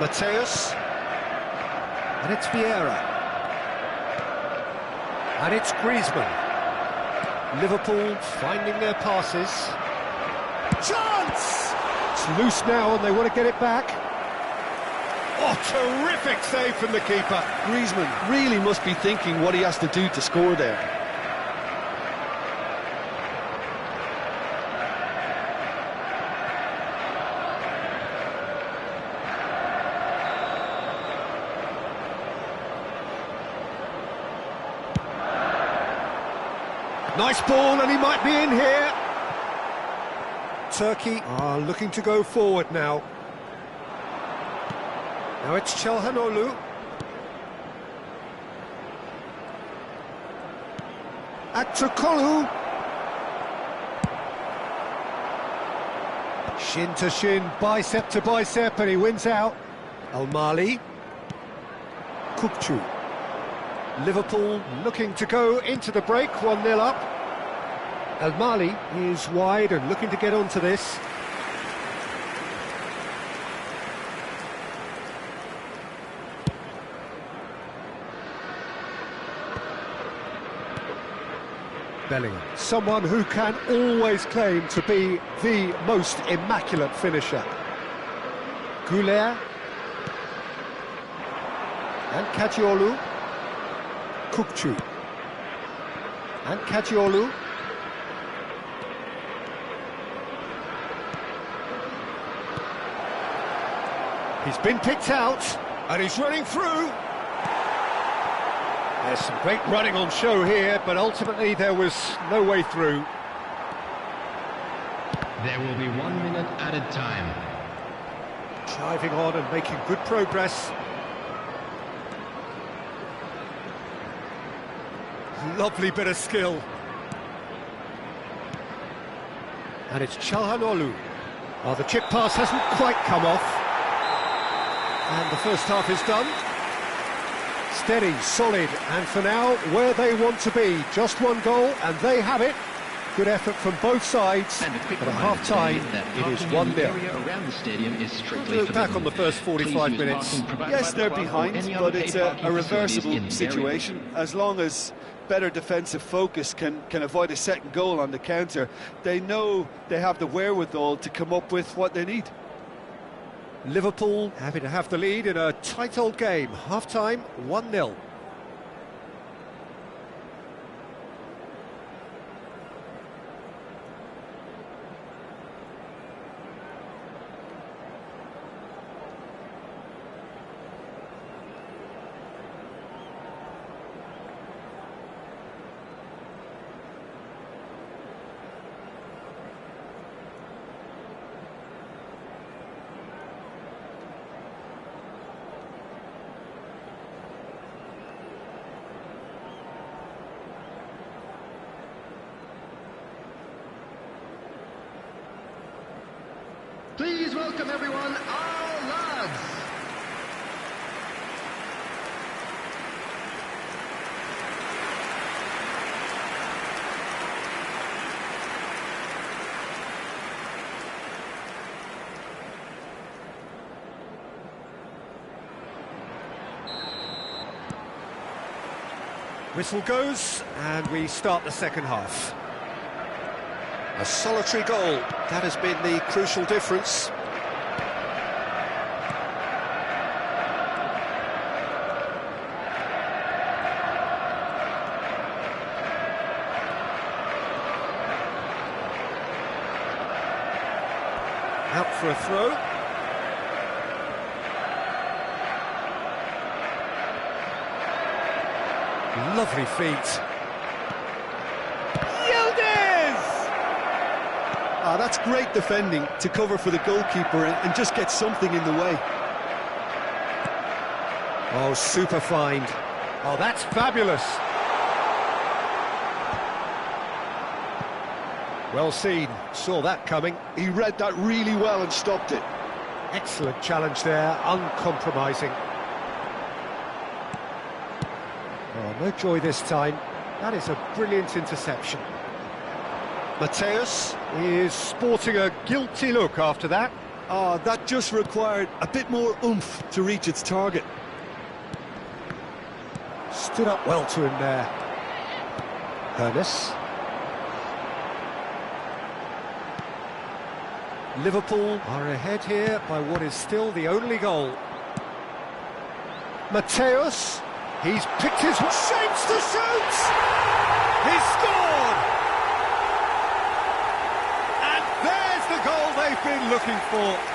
A: Mateus. And it's Vieira. And it's Griezmann. Liverpool finding their passes. Chance! It's loose now and they want to get it back. Oh, terrific save from the keeper.
D: Griezmann really must be thinking what he has to do to score there.
A: Nice ball, and he might be in here. Turkey are looking to go forward now. Now it's Çalhanoğlu. Aktürkoğlu. Shin to shin, bicep to bicep, and he wins out. Al-Mali. Kukçu. Liverpool looking to go into the break, 1-0 up. Al-Mali is wide and looking to get onto this. Bellingham, someone who can always claim to be the most immaculate finisher. Goulet. And Kaçioğlu. Kukçu. And Kaçioğlu. He's been picked out, and he's running through. There's some great running on show here, but ultimately there was no way through.
C: There will be 1 minute added time.
A: Driving on and making good progress. Lovely bit of skill. And it's Çalhanoğlu. Oh, the chip pass hasn't quite come off. And the first half is done. Steady, solid, and for now, where they want to be. Just one goal, and they have it. Good effort from both sides. But at half-time, it is 1-0. Look back on the first 45 minutes.
D: Yes, they're behind, but it's a reversible situation. As long as better defensive focus can avoid a second goal on the counter, they know they have the wherewithal to come up with what they need.
A: Liverpool happy to have the lead in a tight old game. Half-time, 1-0.
C: Please welcome everyone, our lads.
A: Whistle goes, and we start the second half. A solitary goal, that has been the crucial difference. Out for a throw. Lovely feet.
D: Ah, that's great defending to cover for the goalkeeper and just get something in the way.
A: Oh, super find. Oh, that's fabulous. Well seen, saw that coming.
B: He read that really well and stopped it.
A: Excellent challenge there, uncompromising. Oh, no joy this time. That is a brilliant interception. Mateus is sporting a guilty look after that.
D: Oh, that just required a bit more oomph to reach its target.
A: Stood up well to him there. Ernest. Liverpool are ahead here by what is still the only goal. Mateus, he's picked his shapes to shoot! He's scored! And there's the goal they've been looking for.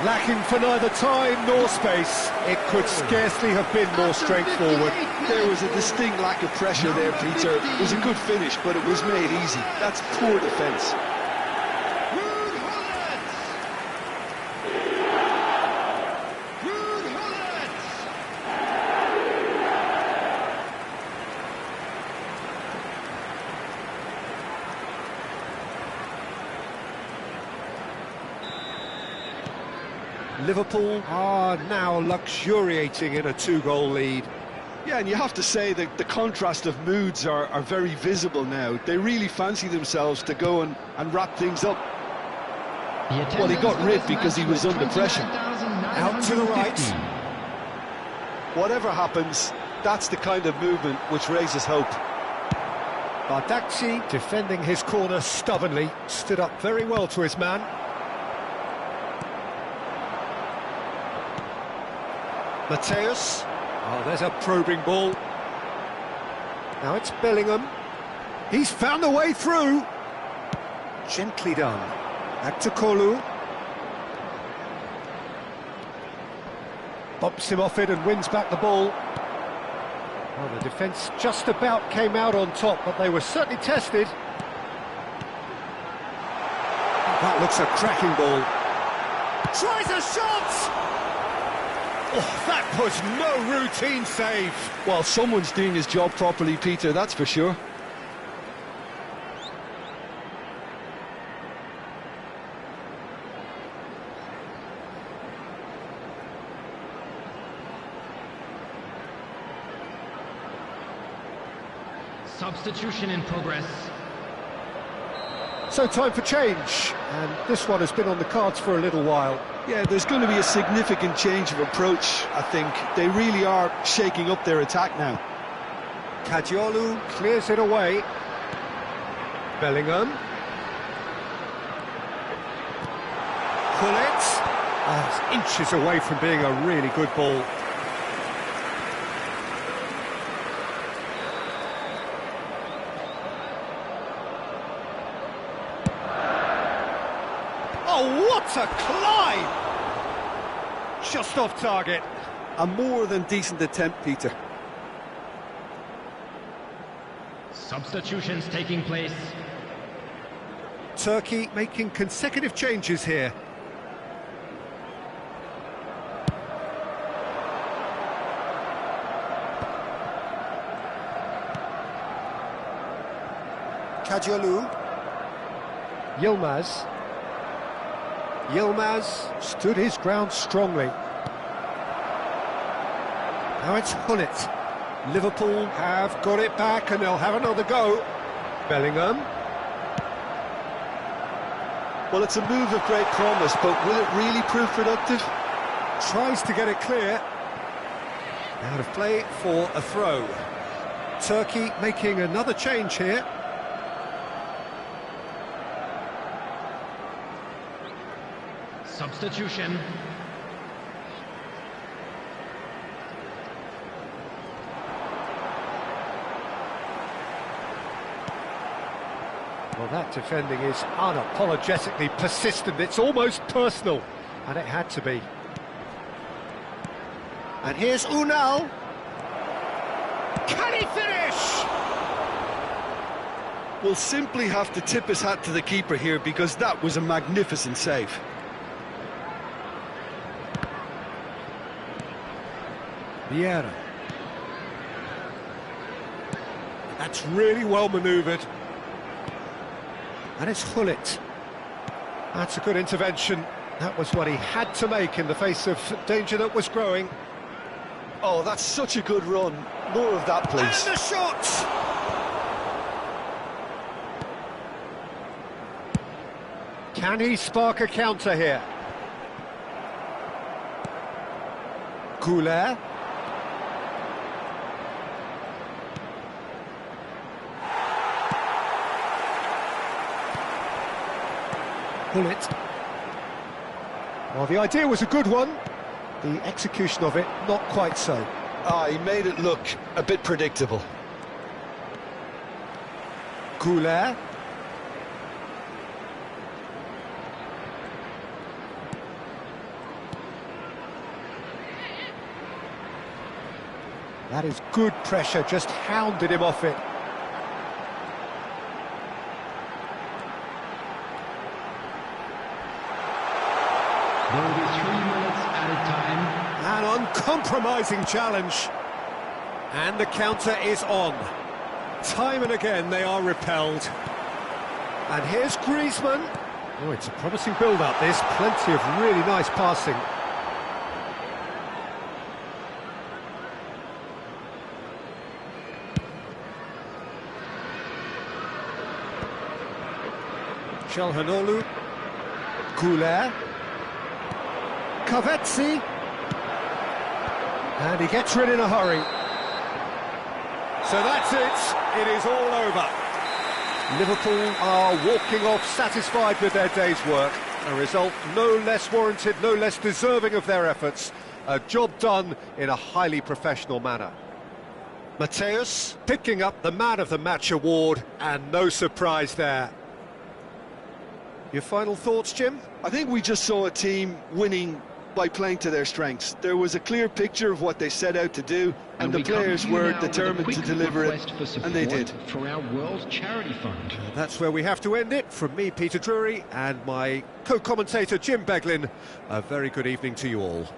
A: Lacking for neither time nor space, it could scarcely have been more straightforward.
B: There was a distinct lack of pressure there, Peter. It was a good finish, but it was made easy. That's poor defence.
A: Liverpool are now luxuriating in a two-goal lead.
B: Yeah, and you have to say that the contrast of moods are very visible now. They really fancy themselves to go and wrap things up. Well, he got rid because he was under pressure.
A: Out to the right.
B: Whatever happens, that's the kind of movement which raises hope.
A: Bardakci, defending his corner stubbornly, stood up very well to his man. Mateus. Oh, there's a probing ball. Now it's Bellingham. He's found a way through. Gently done. Back to Kolu. Bumps him off it and wins back the ball. Well, the defence just about came out on top, but they were certainly tested. That looks a cracking ball. Tries a shot! Oh, that was no routine save.
B: Well, someone's doing his job properly, Peter, that's for sure.
E: Substitution in progress.
A: So time for change, and this one has been on the cards for a little while.
B: Yeah, there's going to be a significant change of approach, I think. They really are shaking up their attack now.
A: Kadiolu clears it away. Bellingham. Pull it. Oh, it's inches away from being a really good ball. Oh, what a climb! Just off target.
D: A more than decent attempt, Peter.
E: Substitutions taking place.
A: Turkey making consecutive changes here. Kadiolu. Yilmaz. Yilmaz stood his ground strongly. Now it's Hullet. Liverpool have got it back and they'll have another go. Bellingham.
B: Well, it's a move of great promise, but will it really prove productive?
A: Tries to get it clear. Out of play for a throw. Turkey making another change here.
E: Substitution.
A: Well, that defending is unapologetically persistent. It's almost personal, and it had to be. And here's Unal. Can he finish?
B: We'll simply have to tip his hat to the keeper here because that was a magnificent save.
A: Vieira. That's really well manoeuvred. And it's Hullet. That's a good intervention. That was what he had to make in the face of danger that was growing.
B: Oh, that's such a good run. More of that, please.
A: And the shot! Can he spark a counter here? Goulet. Hullet. Well, the idea was a good one. The execution of it, not quite so.
B: He made it look a bit predictable.
A: Goulet. That is good pressure, just hounded him off it.
E: There will be 3 minutes added time.
A: An uncompromising challenge. And the counter is on. Time and again they are repelled. And here's Griezmann. Oh, it's a promising build-up, this. Plenty of really nice passing. Çalhanoğlu. Goulet. Kavetsi. And he gets rid in a hurry. So that's it. It is all over. Liverpool are walking off satisfied with their day's work. A result no less warranted, no less deserving of their efforts. A job done in a highly professional manner. Mateus picking up the Man of the Match award, and no surprise there. Your final thoughts, Jim?
D: I think we just saw a team winning by playing to their strengths. There was a clear picture of what they set out to do, and the players were determined to deliver it, and they did.
E: For our World Charity Fund.
A: That's where we have to end it. From me, Peter Drury, and my co-commentator, Jim Beglin, a very good evening to you all.